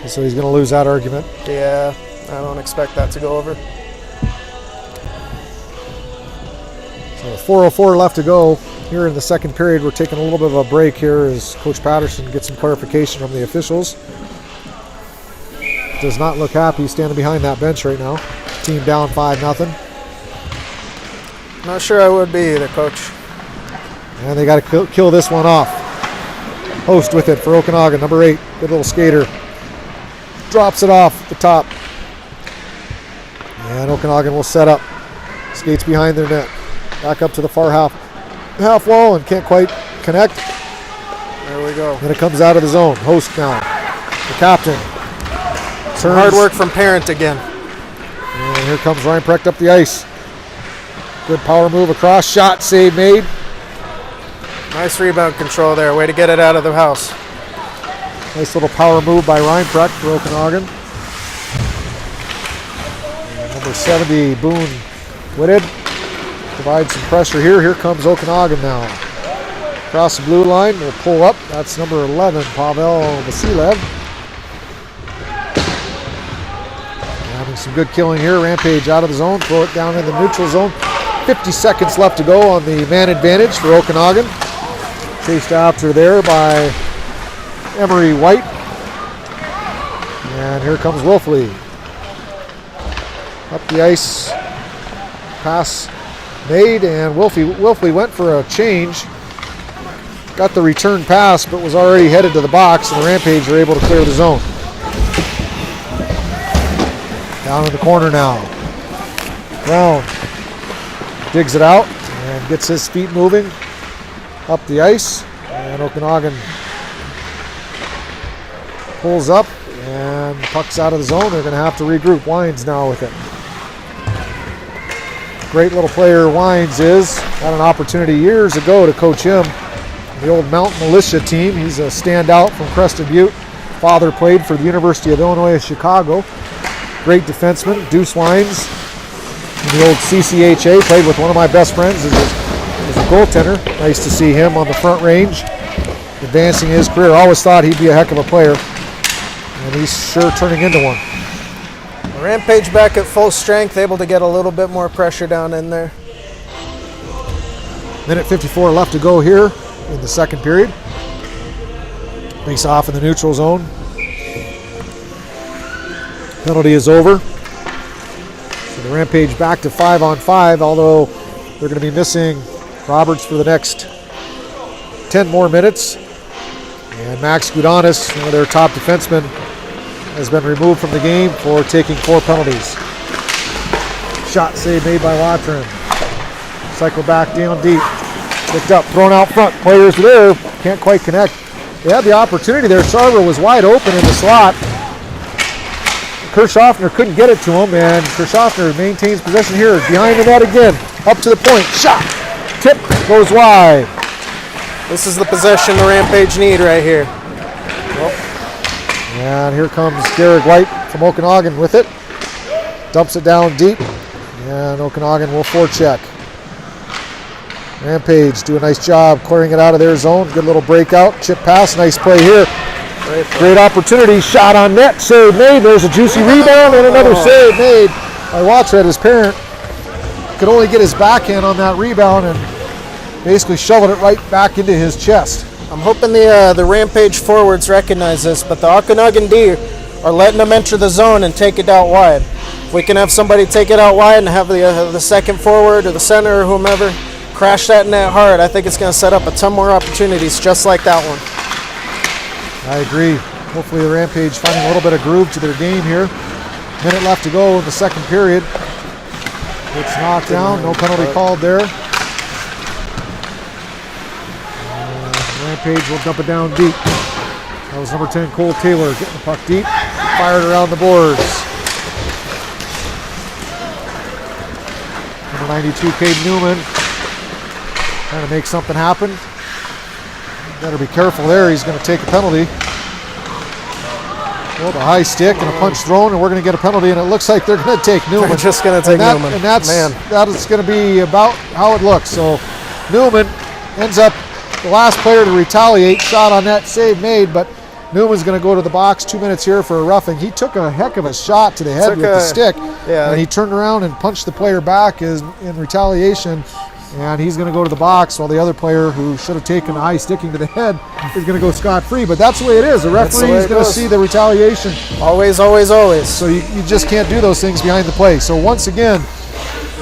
So he's going to lose that argument. Yeah, I don't expect that to go over. So 4:04 left to go here in the second period. We're taking a little bit of a break here as Coach Patterson gets some clarification from the officials. Does not look happy standing behind that bench right now. Team down 5-0. Not sure I would be either, Coach. And they got to kill this one off. Host with it for Okanagan, number 8. Good little skater. Drops it off the top. And Okanagan will set up. Skates behind their net. Back up to the far half wall and can't quite connect. There we go. Then it comes out of the zone. Host now. The captain. Hard work from Parent again. And here comes Ryan Precht up the ice. Good power move across, shot, save made. Nice rebound control there. Way to get it out of the house. Nice little power move by Reinprecht for Okanagan. And number 70, Boone Whitted, provides some pressure here. Here comes Okanagan now. Across the blue line, we'll pull up. That's number 11, Pavel Vasilev. Having some good killing here. Rampage out of the zone, throw it down in the neutral zone. 50 seconds left to go on the man advantage for Okanagan. Chased after there by Emery White. And here comes Wolfley. Up the ice. Pass made, and Wolfley went for a change. Got the return pass, but was already headed to the box, and the Rampage were able to clear the zone. Down in the corner now. Brown digs it out and gets his feet moving up the ice, and Okanagan pulls up and puck's out of the zone. They're going to have to regroup. Wines now with it. Great little player Wines is. Had an opportunity years ago to coach him. The old Mountain Militia team. He's a standout from Crested Butte. Father played for the University of Illinois Chicago. Great defenseman, Deuce Wines. In the old CCHA, played with one of my best friends as a goaltender. Nice to see him on the front range, advancing his career. Always thought he'd be a heck of a player, and he's sure turning into one. Rampage back at full strength, able to get a little bit more pressure down in there. Minute 54 left to go here in the second period. Face off in the neutral zone. Penalty is over. So the Rampage back to 5-on-5, although they're going to be missing Roberts for the next 10 more minutes. And Max Gudanis, one of their top defensemen, has been removed from the game for taking 4 penalties. Shot save made by Watrin. Cycle back down deep. Picked up, thrown out front. Players there, can't quite connect. They had the opportunity there. Sarver was wide open in the slot. Kirchhoffner couldn't get it to him, and Kirchhoffner maintains possession here. Behind the net again. Up to the point. Shot. Tip goes wide. This is the possession the Rampage need right here. And here comes Garrett White from Okanagan with it. Dumps it down deep. And Okanagan will forecheck. Rampage do a nice job clearing it out of their zone. Good little breakout. Chip pass. Nice play here. Great opportunity. Shot on net. Save made. There's a juicy rebound and another save made by Watred. His parent could only get his backhand on that rebound and basically shoveled it right back into his chest. I'm hoping the Rampage forwards recognize this, but the Okanagan D are letting them enter the zone and take it out wide. If we can have somebody take it out wide and have the second forward or the center or whomever crash that net hard, I think it's going to set up a ton more opportunities just like that one. I agree. Hopefully the Rampage finding a little bit of groove to their game here. Minute left to go in the second period. It's knocked down. No penalty called there. Rampage will dump it down deep. That was number 10, Cole Taylor, getting the puck deep. Fired around the boards. Number 92, Cade Newman, trying to make something happen. Better be careful there. He's going to take a penalty. Well, the high stick and a punch thrown, and we're going to get a penalty, and it looks like they're going to take Newman. They're just going to take Newman. And that is going to be about how it looks. So Newman ends up the last player to retaliate. Shot on net, save made, but Newman's going to go to the box. 2 minutes here for a roughing. He took a heck of a shot to the head with the stick, and he turned around and punched the player back in retaliation. And he's going to go to the box while the other player, who should have taken the high sticking to the head, is going to go scot-free. But that's the way it is. The referee is going to see the retaliation. Always, always, always. So you just can't do those things behind the play. So once again,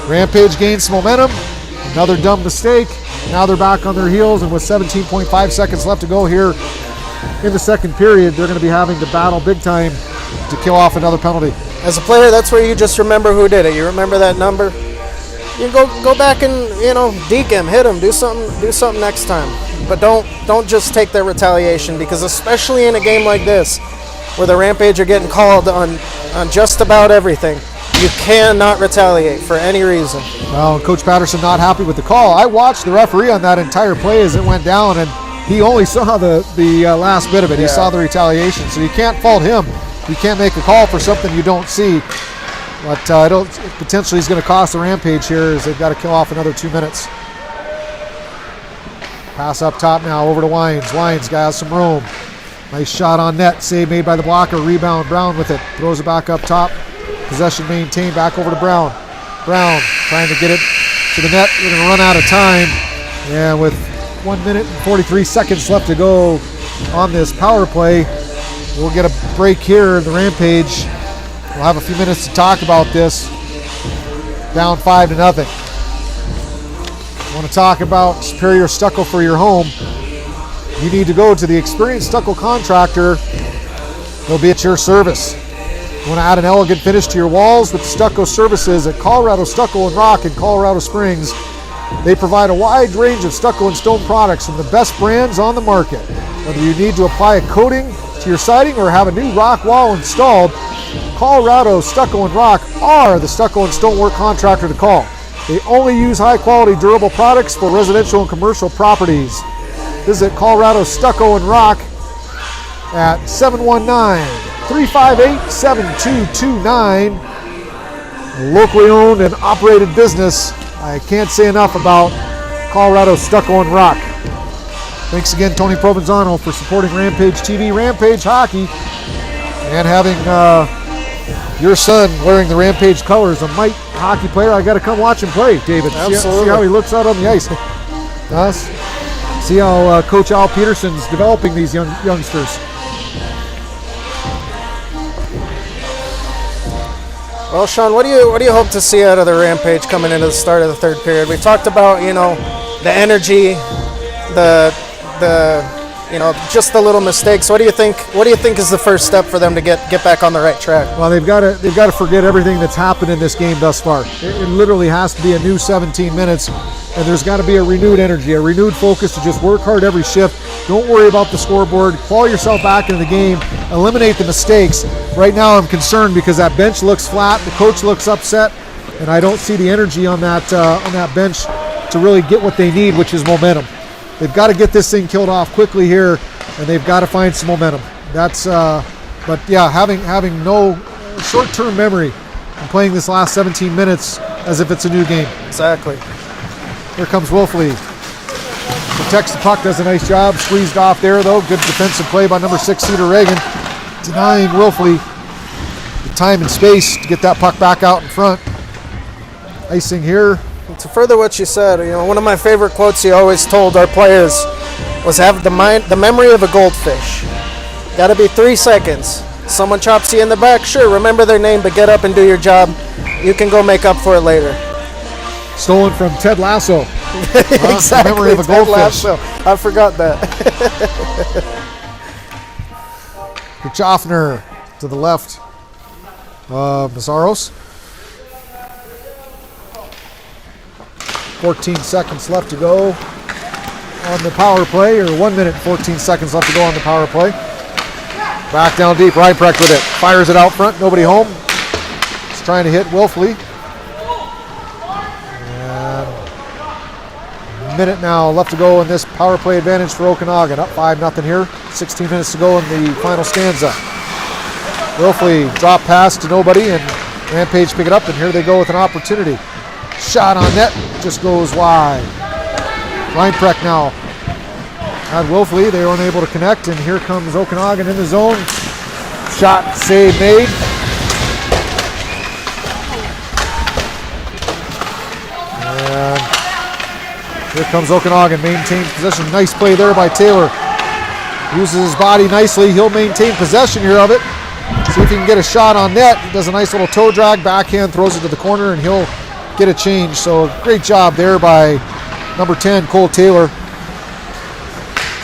Rampage gains some momentum. Another dumb mistake. Now they're back on their heels, and with 17.5 seconds left to go here in the second period, they're going to be having to battle big time to kill off another penalty. As a player, that's where you just remember who did it. You remember that number. You go back and deke him, hit him, do something next time. But don't just take their retaliation, because especially in a game like this, where the Rampage are getting called on just about everything, You cannot retaliate for any reason. Well, Coach Patterson not happy with the call. I watched the referee on that entire play as it went down, and he only saw the last bit of it. He saw the retaliation, so you can't fault him. You can't make a call for something you don't see. But potentially he's going to cost the Rampage here as they've got to kill off another 2 minutes. Pass up top now over to Wines. Wines has some room. Nice shot on net. Save made by the blocker. Rebound. Brown with it. Throws it back up top. Possession maintained. Back over to Brown. Brown trying to get it to the net. We're going to run out of time. And with 1 minute and 43 seconds left to go on this power play, we'll get a break here in the Rampage. We'll have a few minutes to talk about this. Down 5-0. Want to talk about superior stucco for your home? You need to go to the experienced stucco contractor. They'll be at your service. You want to add an elegant finish to your walls with stucco services at Colorado Stucco and Rock in Colorado Springs. They provide a wide range of stucco and stone products from the best brands on the market. Whether you need to apply a coating to your siding or have a new rock wall installed, Colorado Stucco and Rock are the stucco and stonework contractor to call. They only use high-quality, durable products for residential and commercial properties. Visit Colorado Stucco and Rock at 719-358-7229. A locally owned and operated business. I can't say enough about Colorado Stucco and Rock. Thanks again, Tony Provenzano, for supporting Rampage TV, Rampage Hockey, and having your son wearing the Rampage colors. A Mike hockey player. I got to come watch him play, David. See how he looks out on the ice. See how Coach Al Peterson's developing these youngsters. Well, Sean, what do you hope to see out of the Rampage coming into the start of the third period? We talked about, the energy, the just the little mistakes. What do you think is the first step for them to get back on the right track? Well, they've got to forget everything that's happened in this game thus far. It literally has to be a new 17 minutes, and there's got to be a renewed energy, a renewed focus to just work hard every shift. Don't worry about the scoreboard. Claw yourself back into the game. Eliminate the mistakes. Right now, I'm concerned because that bench looks flat. The coach looks upset, and I don't see the energy on that bench to really get what they need, which is momentum. They've got to get this thing killed off quickly here, and they've got to find some momentum. That's, but yeah, having no short-term memory and playing this last 17 minutes as if it's a new game. Exactly. Here comes Wolfley. Protects the puck, does a nice job. Squeezed off there, though. Good defensive play by number 6, Cedar Reagan. Denying Wolfley the time and space to get that puck back out in front. Icing here. To further what you said, one of my favorite quotes you always told our players was have the memory of a goldfish. Got to be 3 seconds. Someone chops you in the back, sure, remember their name, but get up and do your job. You can go make up for it later. Stolen from Ted Lasso. Exactly. The memory of a goldfish. Lasso. I forgot that. Kachofner to the left of Mazaros. 14 seconds left to go on the power play, or 1 minute 14 seconds left to go on the power play. Back down deep, Reinprecht with it. Fires it out front, nobody home. He's trying to hit Wolfley. And a minute now left to go in this power play advantage for Okanagan. Up 5-0 here. 16 minutes to go in the final stanza. Wolfley drop pass to nobody, and Rampage pick it up, and here they go with an opportunity. Shot on net, just goes wide. Reinprecht now had Wolfley. They were unable to connect, and here comes Okanagan in the zone. Shot, save made. And here comes Okanagan, maintains possession. Nice play there by Taylor. Uses his body nicely. He'll maintain possession here of it. See if he can get a shot on net. He does a nice little toe drag, backhand, throws it to the corner, and he'll get a change. So great job there by number 10, Cole Taylor.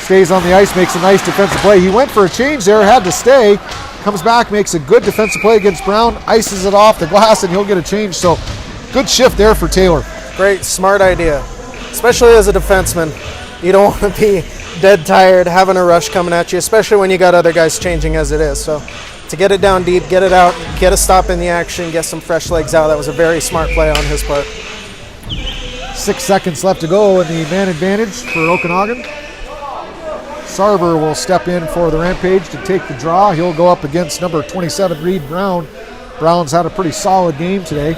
Stays on the ice, makes a nice defensive play. He went for a change there, had to stay. Comes back, makes a good defensive play against Brown, ices it off the glass, and he'll get a change. So good shift there for Taylor. Great, smart idea. Especially as a defenseman. You don't want to be dead tired, having a rush coming at you, especially when you got other guys changing as it is. So to get it down deep, get it out, get a stop in the action, get some fresh legs out. That was a very smart play on his part. 6 seconds left to go in the man advantage for Okanagan. Sarver will step in for the Rampage to take the draw. He'll go up against number 27, Reed Brown. Brown's had a pretty solid game today,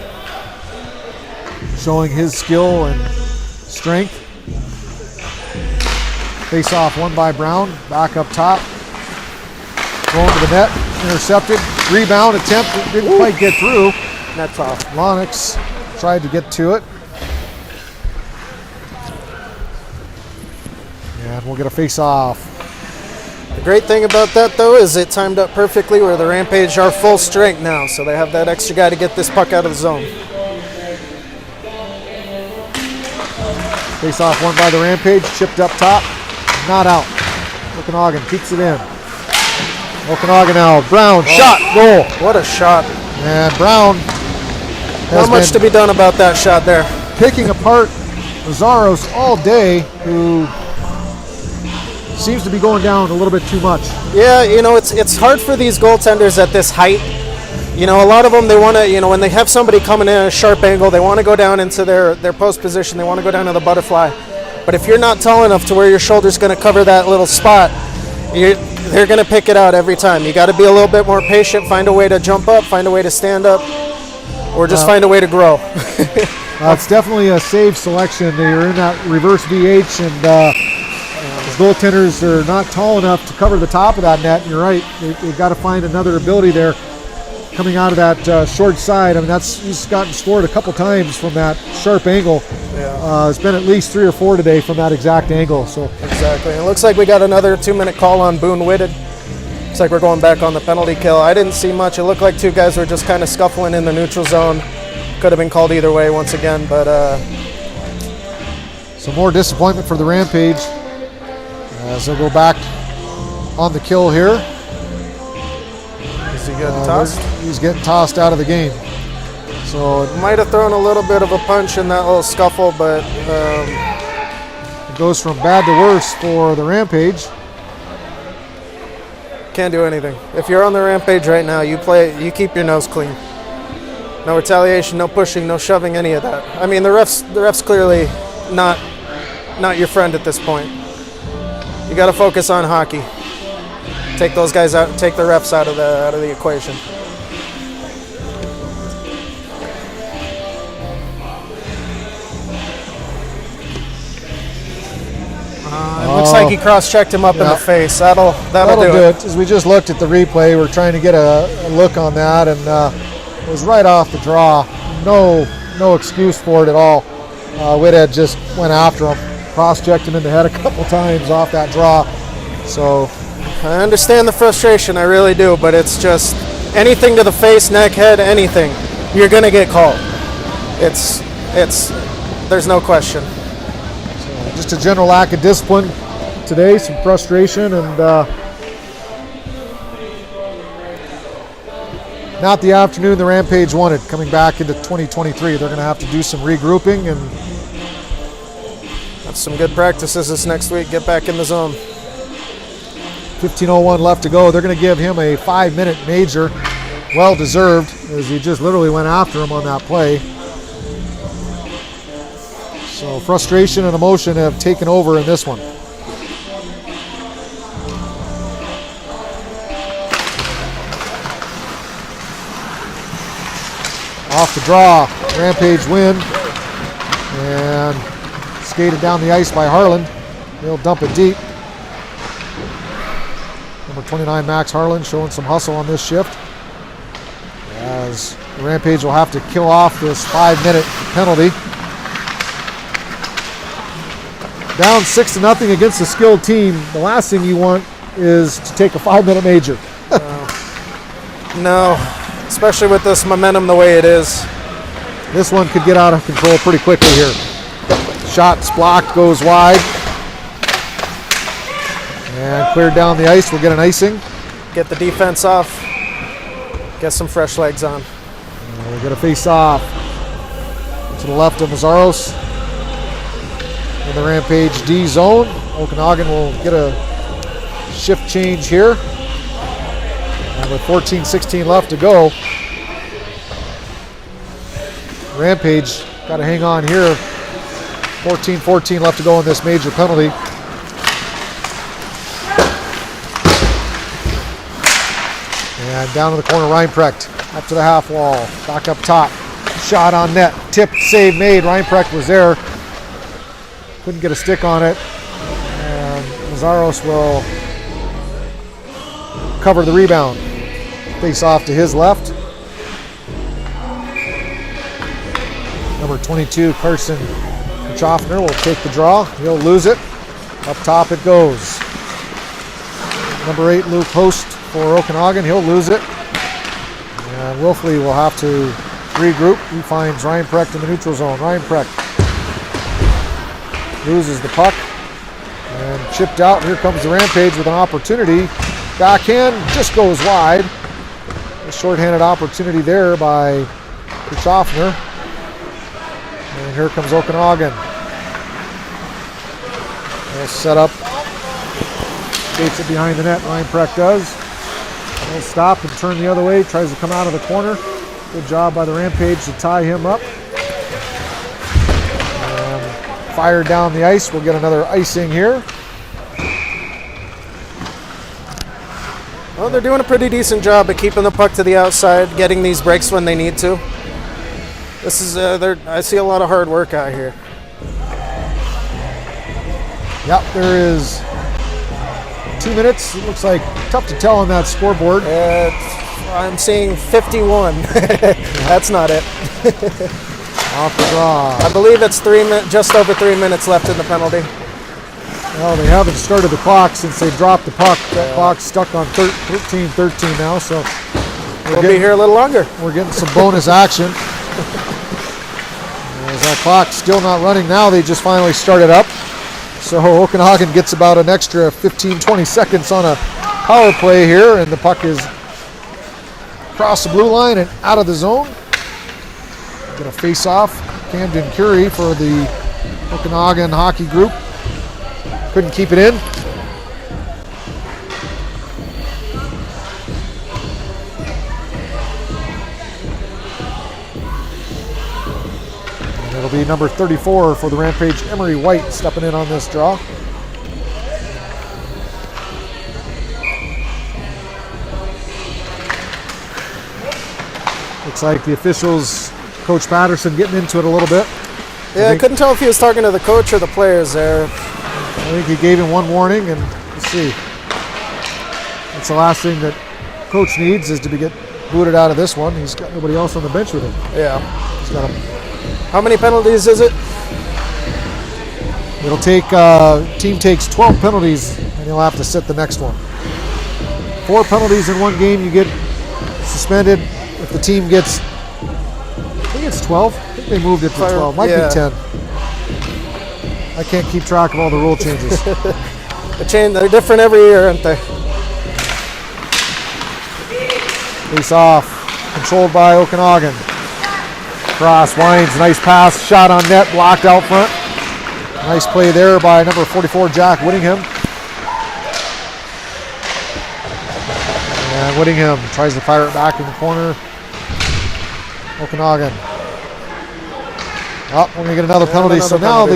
showing his skill and strength. Face off won by Brown, back up top. Going to the net, intercepted. Rebound attempt, didn't quite get through. Net's off. Lonix tried to get to it. And we'll get a face off. The great thing about that, though, is it timed up perfectly where the Rampage are full strength now, so they have that extra guy to get this puck out of the zone. Face off won by the Rampage, chipped up top, not out. Okanagan keeps it in. Okanagan now, Brown, shot, goal. What a shot. And Brown has Not much to be done about that shot there. picking apart Lazaros all day, who seems to be going down a little bit too much. Yeah, you know, it's hard for these goaltenders at this height. You know, a lot of them, they want to, you know, when they have somebody coming in at a sharp angle, they want to go down into their post position. They want to go down to the butterfly. But if you're not tall enough to where your shoulder's going to cover that little spot, they're going to pick it out every time. You got to be a little bit more patient, find a way to jump up, find a way to stand up, or just find a way to grow. It's definitely a safe selection. They're in that reverse VH, and his goaltenders are not tall enough to cover the top of that net. And you're right, they've got to find another ability there coming out of that short side. I mean, he's gotten scored a couple times from that sharp angle. Yeah. It's been at least 3 or 4 today from that exact angle. So Exactly. It looks like we got another 2-minute call on Boone Whitted. Looks like we're going back on the penalty kill. I didn't see much. It looked like two guys were just kind of scuffling in the neutral zone. Could have been called either way once again, but some more disappointment for the Rampage as they'll go back on the kill here. is he getting tossed? He's getting tossed out of the game. So Might have thrown a little bit of a punch in that little scuffle, but it goes from bad to worse for the Rampage. can't do anything. If you're on the Rampage right now, you keep your nose clean. No retaliation, no pushing, no shoving, any of that. I mean, the ref's clearly not your friend at this point. You got to focus on hockey. Take those guys out, take the refs out of the equation. It looks like he cross-checked him up in the face. That'll do it. As we just looked at the replay, we're trying to get a look on that, and it was right off the draw. No excuse for it at all. Whithead just went after him, cross-checked him in the head a couple times off that draw. So I understand the frustration, I really do, but it's just anything to the face, neck, head, anything, you're gonna get called. There's no question. just a general lack of discipline today, some frustration, and not the afternoon the Rampage wanted. Coming back into 2023, they're going to have to do some regrouping and have some good practices this next week. Get back in the zone. 15:01 left to go. They're going to give him a 5-minute major, well deserved, as he just literally went after him on that play. So frustration and emotion have taken over in this one. Off the draw, Rampage win, and skated down the ice by Harlan. He'll dump it deep. Number 29, Max Harlan, showing some hustle on this shift, as the Rampage will have to kill off this 5-minute penalty. Down 6-0 against a skilled team. The last thing you want is to take a 5-minute major. No, especially with this momentum the way it is. This one could get out of control pretty quickly here. Shot's blocked, goes wide. And cleared down the ice. We'll get an icing. Get the defense off. Get some fresh legs on. And we'll get a face-off to the left of Mazaros. In the Rampage D zone. Okanagan will get a shift change here And with 14-16 left to go, Rampage got to hang on here. 14-14 left to go in this major penalty. And down in the corner, Reinprecht up to the half wall, back up top. Shot on net, tip, save made. Reinprecht was there. Couldn't get a stick on it. And Mazaros will cover the rebound. Face off to his left. Number 22, Carson Schaffner will take the draw. He'll lose it. Up top it goes. Number 8, Luke Host for Okanagan. He'll lose it. And Wilfley will have to regroup. He finds Reinprecht in the neutral zone. Reinprecht loses the puck. And chipped out. Here comes the Rampage with an opportunity. Backhand just goes wide. A shorthanded opportunity there by Schaffner. And here comes Okanagan. They'll set up. Skates it behind the net. Reinprecht does. He'll stop and turn the other way. Tries to come out of the corner. Good job by the Rampage to tie him up. And fired down the ice. We'll get another icing here. Well, they're doing a pretty decent job of keeping the puck to the outside, getting these breaks when they need to. This is, I see a lot of hard work out here. Yep, there is 2 minutes. It looks like tough to tell on that scoreboard. I'm seeing 51. That's not it. Off the draw. I believe it's just over 3 minutes left in the penalty. Well, they haven't started the clock since they dropped the puck. That clock's stuck on 13-13 now, so We'll be here a little longer. We're getting some bonus action. As our clock's still not running now, they just finally started up. So Okanagan gets about an extra 15-20 seconds on a power play here, and the puck is across the blue line and out of the zone. Get a face-off. Camden Curie for the Okanagan hockey group. Couldn't keep it in. And it'll be number 34 for the Rampage, Emery White, stepping in on this draw. Looks like the officials, Coach Patterson, getting into it a little bit. Yeah, I couldn't tell if he was talking to the coach or the players there. I think he gave him one warning, and let's see. That's the last thing that Coach needs, is to get booted out of this one. He's got nobody else on the bench with him. Yeah. He's got him. How many penalties is it? It'll take, team takes 12 penalties, and he'll have to sit the next one. 4 penalties in one game, you get suspended. If the team gets, I think it's 12. I think they moved it to 12. Might be 10. I can't keep track of all the rule changes. They're different every year, aren't they? Face off, controlled by Okanagan. Cross, winds, nice pass, shot on net, blocked out front. Nice play there by number 44, Jack Whittingham. And Whittingham tries to fire it back in the corner. Okanagan. Oh, we're going to get another penalty. So now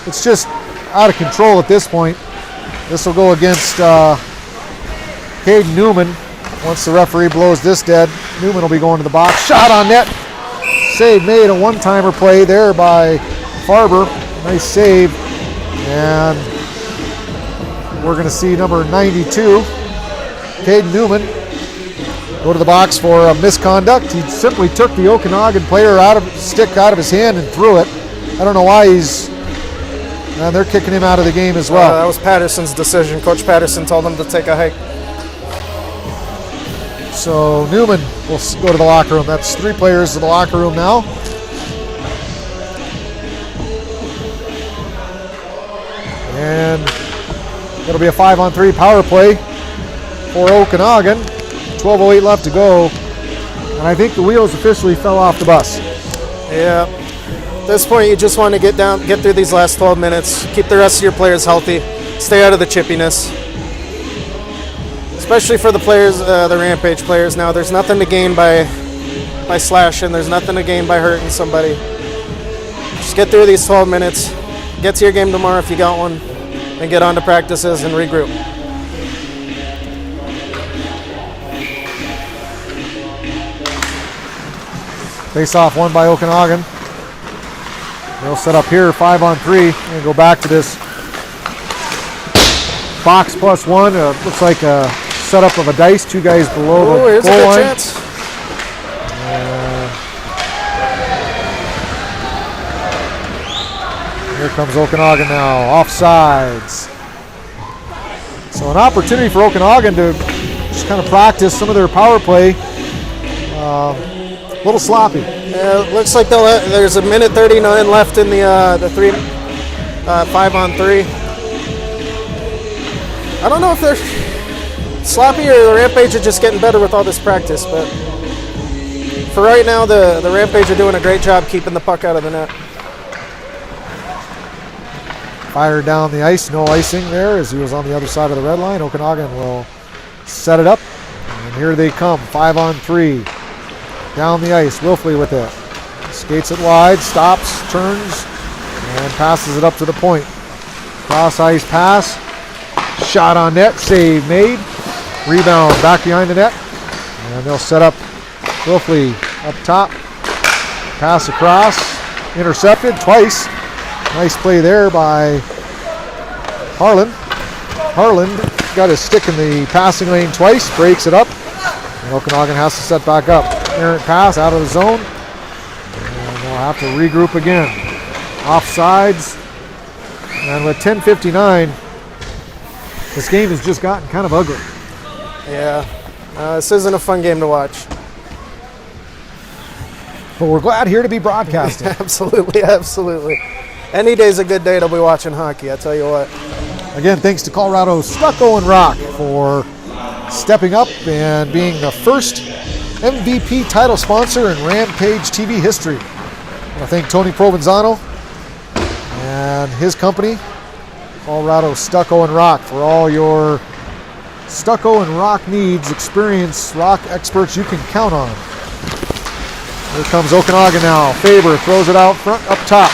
it's just out of control at this point. This will go against Caden Newman. Once the referee blows this dead, Newman will be going to the box. Shot on net. Save made, a one-timer play there by Farber. Nice save. And we're going to see number 92, Caden Newman, go to the box for a misconduct. He simply took the Okanagan player stick out of his hand and threw it. I don't know why and they're kicking him out of the game as well. That was Patterson's decision. Coach Patterson told him to take a hike. So Newman will go to the locker room. That's 3 players to the locker room now. And it'll be a 5-on-3 power play for Okanagan. 12:08 left to go. And I think the wheels officially fell off the bus. Yeah. At this point, you just want to get through these last 12 minutes, keep the rest of your players healthy, stay out of the chippiness. These especially for the players, the Rampage players now, there's nothing to gain by slashing. There's nothing to gain by hurting somebody. Just get through these 12 minutes, get to your game tomorrow if you got one, and get on to practices and regroup. Face-off won by Okanagan. They'll set up here 5-on-3 and go back to this box +1. Looks like a setup of a dice. Two guys below the here's a goal good line. chance. Here comes Okanagan now. Offsides. So an opportunity for Okanagan to just kind of practice some of their power play. A little sloppy. Looks like there's a minute 39 left in the 5-on-3. I don't know if they're sloppy or the Rampage are just getting better with all this practice, but for right now, the Rampage are doing a great job keeping the puck out of the net. Fired down the ice, no icing there as he was on the other side of the red line. Okanagan will set it up, and here they come, 5-on-3. Down the ice, Wilfley with it. Skates it wide, stops, turns, and passes it up to the point. Cross ice pass, shot on net, save made. Rebound back behind the net, and they'll set up Wilfley up top. Pass across, intercepted twice. Nice play there by Harlan. Harlan got his stick in the passing lane twice, breaks it up, and Okanagan has to set back up. Errant pass out of the zone, and they'll have to regroup again. Offsides, and with 10:59, this game has just gotten kind of ugly. Yeah, this isn't a fun game to watch. But we're glad here to be broadcasting. Absolutely, absolutely. Any day's a good day to be watching hockey, I tell you what. Again, thanks to Colorado Stucco and Rock for stepping up and being the first MVP title sponsor in Rampage TV history. I want to thank Tony Provenzano and his company, Colorado Stucco and Rock, for all your stucco and rock needs. Experienced rock experts you can count on. Here comes Okanagan now. Faber throws it out front, up top.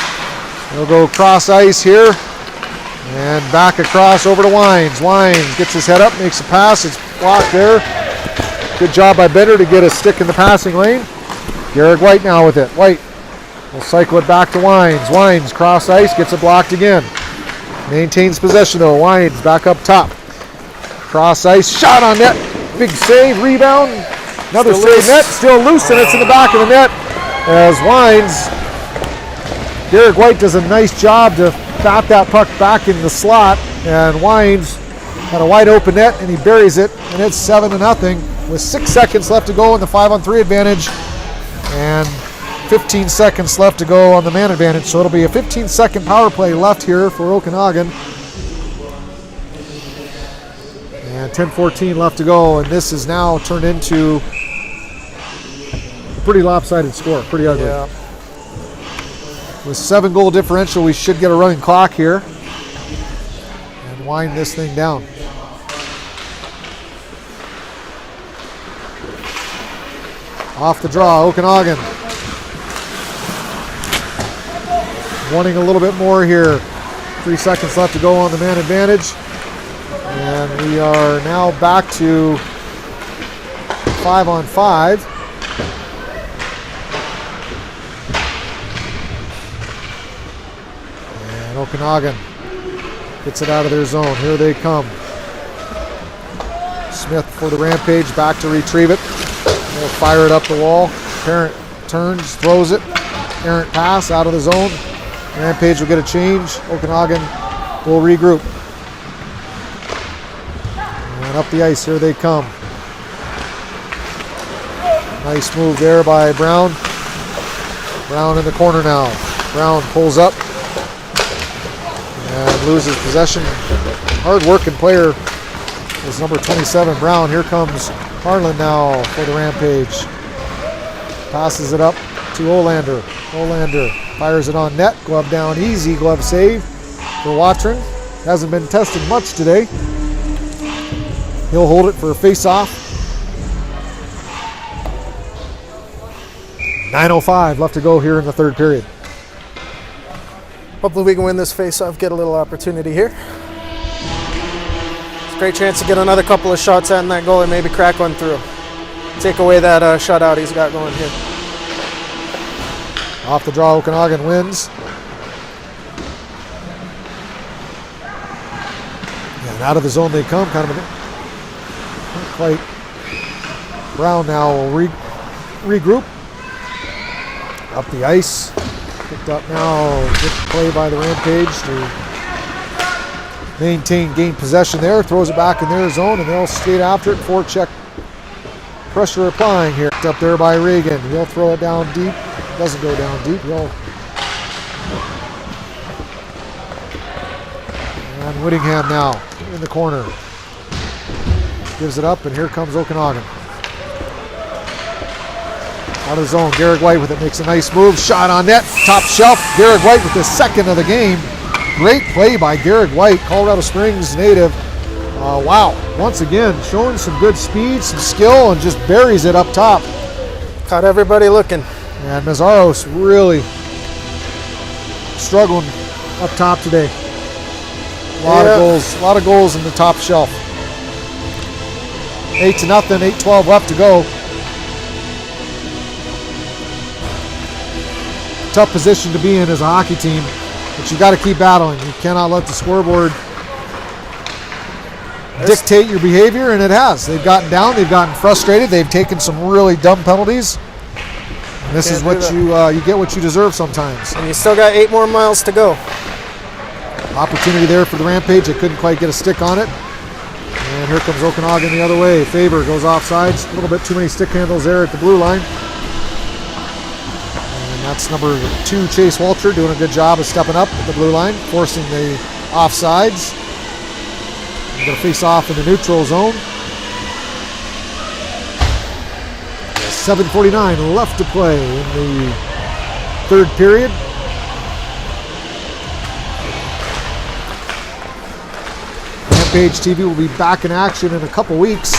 He'll go cross ice here and back across over to Wines. Wines gets his head up, makes a pass. It's blocked there. Good job by Bender to get a stick in the passing lane. Garrett White now with it. White will cycle it back to Wines. Wines cross ice, gets it blocked again. Maintains possession though. Wines back up top. Cross ice, shot on net. Big save, rebound. Another save net, still loose, and it's in the back of the net as Wines. Garrett White does a nice job to bat that puck back in the slot, and Wines had a wide open net and he buries it, and it's 7-0 with 6 seconds left to go in the 5-on-3 advantage and 15 seconds left to go on the man advantage. So it'll be a 15-second power play left here for Okanagan. And 10:14 left to go, and this is now turned into a pretty lopsided score, pretty ugly. Yeah. With 7-goal differential, we should get a running clock here and wind this thing down. Off the draw, Okanagan. Wanting a little bit more here. 3 seconds left to go on the man advantage. And we are now back to 5-on-5. And Okanagan gets it out of their zone. Here they come. Smith for the Rampage, back to retrieve it. They'll fire it up the wall. Parent turns, throws it. Errant pass out of the zone. Rampage will get a change. Okanagan will regroup. And up the ice, here they come. Nice move there by Brown. Brown in the corner now. Brown pulls up and loses possession. Hard-working player is number 27, Brown. Here comes Harlan now for the Rampage. Passes it up to Olander. Olander fires it on net. Glove down easy. Glove save for Watron. Hasn't been tested much today. He'll hold it for a face-off. 9:05 left to go here in the third period. Hopefully we can win this face-off, get a little opportunity here. It's a great chance to get another couple of shots at that goal and maybe crack one through. Take away that shutout he's got going here. Off the draw, Okanagan wins. And out of the zone they come, kind of not quite. Brown now will regroup. Up the ice. Picked up now. Good play by the Rampage to maintain game possession there. Throws it back in their zone and they'll skate after it. Forecheck pressure applying here. Up there by Reagan. He'll throw it down deep. Doesn't go down deep. And Whittingham now in the corner. Gives it up and here comes Okanagan. Out of the zone, Garrett White with it, makes a nice move. Shot on net, top shelf. Garrett White with the second of the game. Great play by Garrett White, Colorado Springs native. Wow, once again, showing some good speed, some skill, and just buries it up top. Caught everybody looking. And Mazzaros really struggling up top today. A lot of goals in the top shelf. 8-0, 8:12 left to go. Tough position to be in as a hockey team, but you got to keep battling. You cannot let the scoreboard dictate your behavior, and it has. They've gotten down, they've gotten frustrated, they've taken some really dumb penalties. And this is what you get what you deserve sometimes. And you still got 8 more miles to go. Opportunity there for the Rampage. They couldn't quite get a stick on it. And here comes Okanagan the other way. Faber goes offsides. A little bit too many stick handles there at the blue line. That's number 2, Chase Walter, doing a good job of stepping up at the blue line, forcing the offsides. We're going to face off in the neutral zone. 7:49 left to play in the third period. Rampage TV will be back in action in a couple weeks.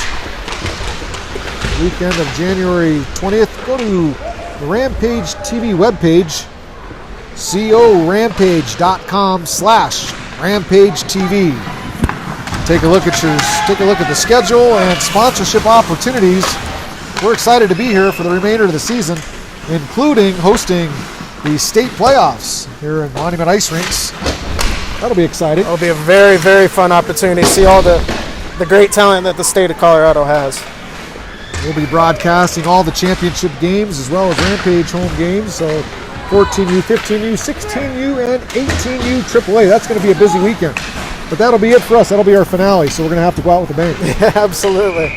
Weekend of January 20th. Go to the Rampage TV webpage, corampage.com/Rampage TV. Take a look at the schedule and sponsorship opportunities. We're excited to be here for the remainder of the season, including hosting the state playoffs here in Monument Ice Rinks. That'll be exciting. It'll be a very, very fun opportunity to see all the great talent that the state of Colorado has. We'll be broadcasting all the championship games as well as Rampage home games. So 14U, 15U, 16U, and 18U AAA. That's going to be a busy weekend. But that'll be it for us. That'll be our finale. So we're going to have to go out with a bang. Yeah, absolutely.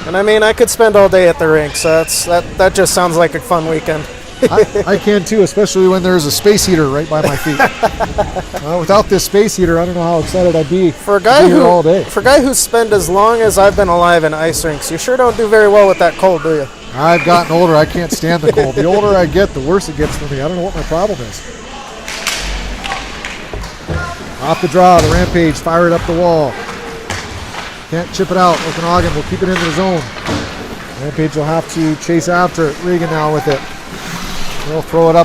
And I mean, I could spend all day at the rink. So that just sounds like a fun weekend. I can too, especially when there's a space heater right by my feet. Without this space heater, I don't know how excited I'd be for a guy who all day. For a guy who's spent as long as I've been alive in ice rinks, you sure don't do very well with that cold, do you? I've gotten older. I can't stand the cold. The older I get, the worse it gets for me. I don't know what my problem is. Off the draw, the Rampage fire it up the wall. Can't chip it out. Okanagan will keep it into the zone. Rampage will have to chase after it. Regan now with it. They'll throw it up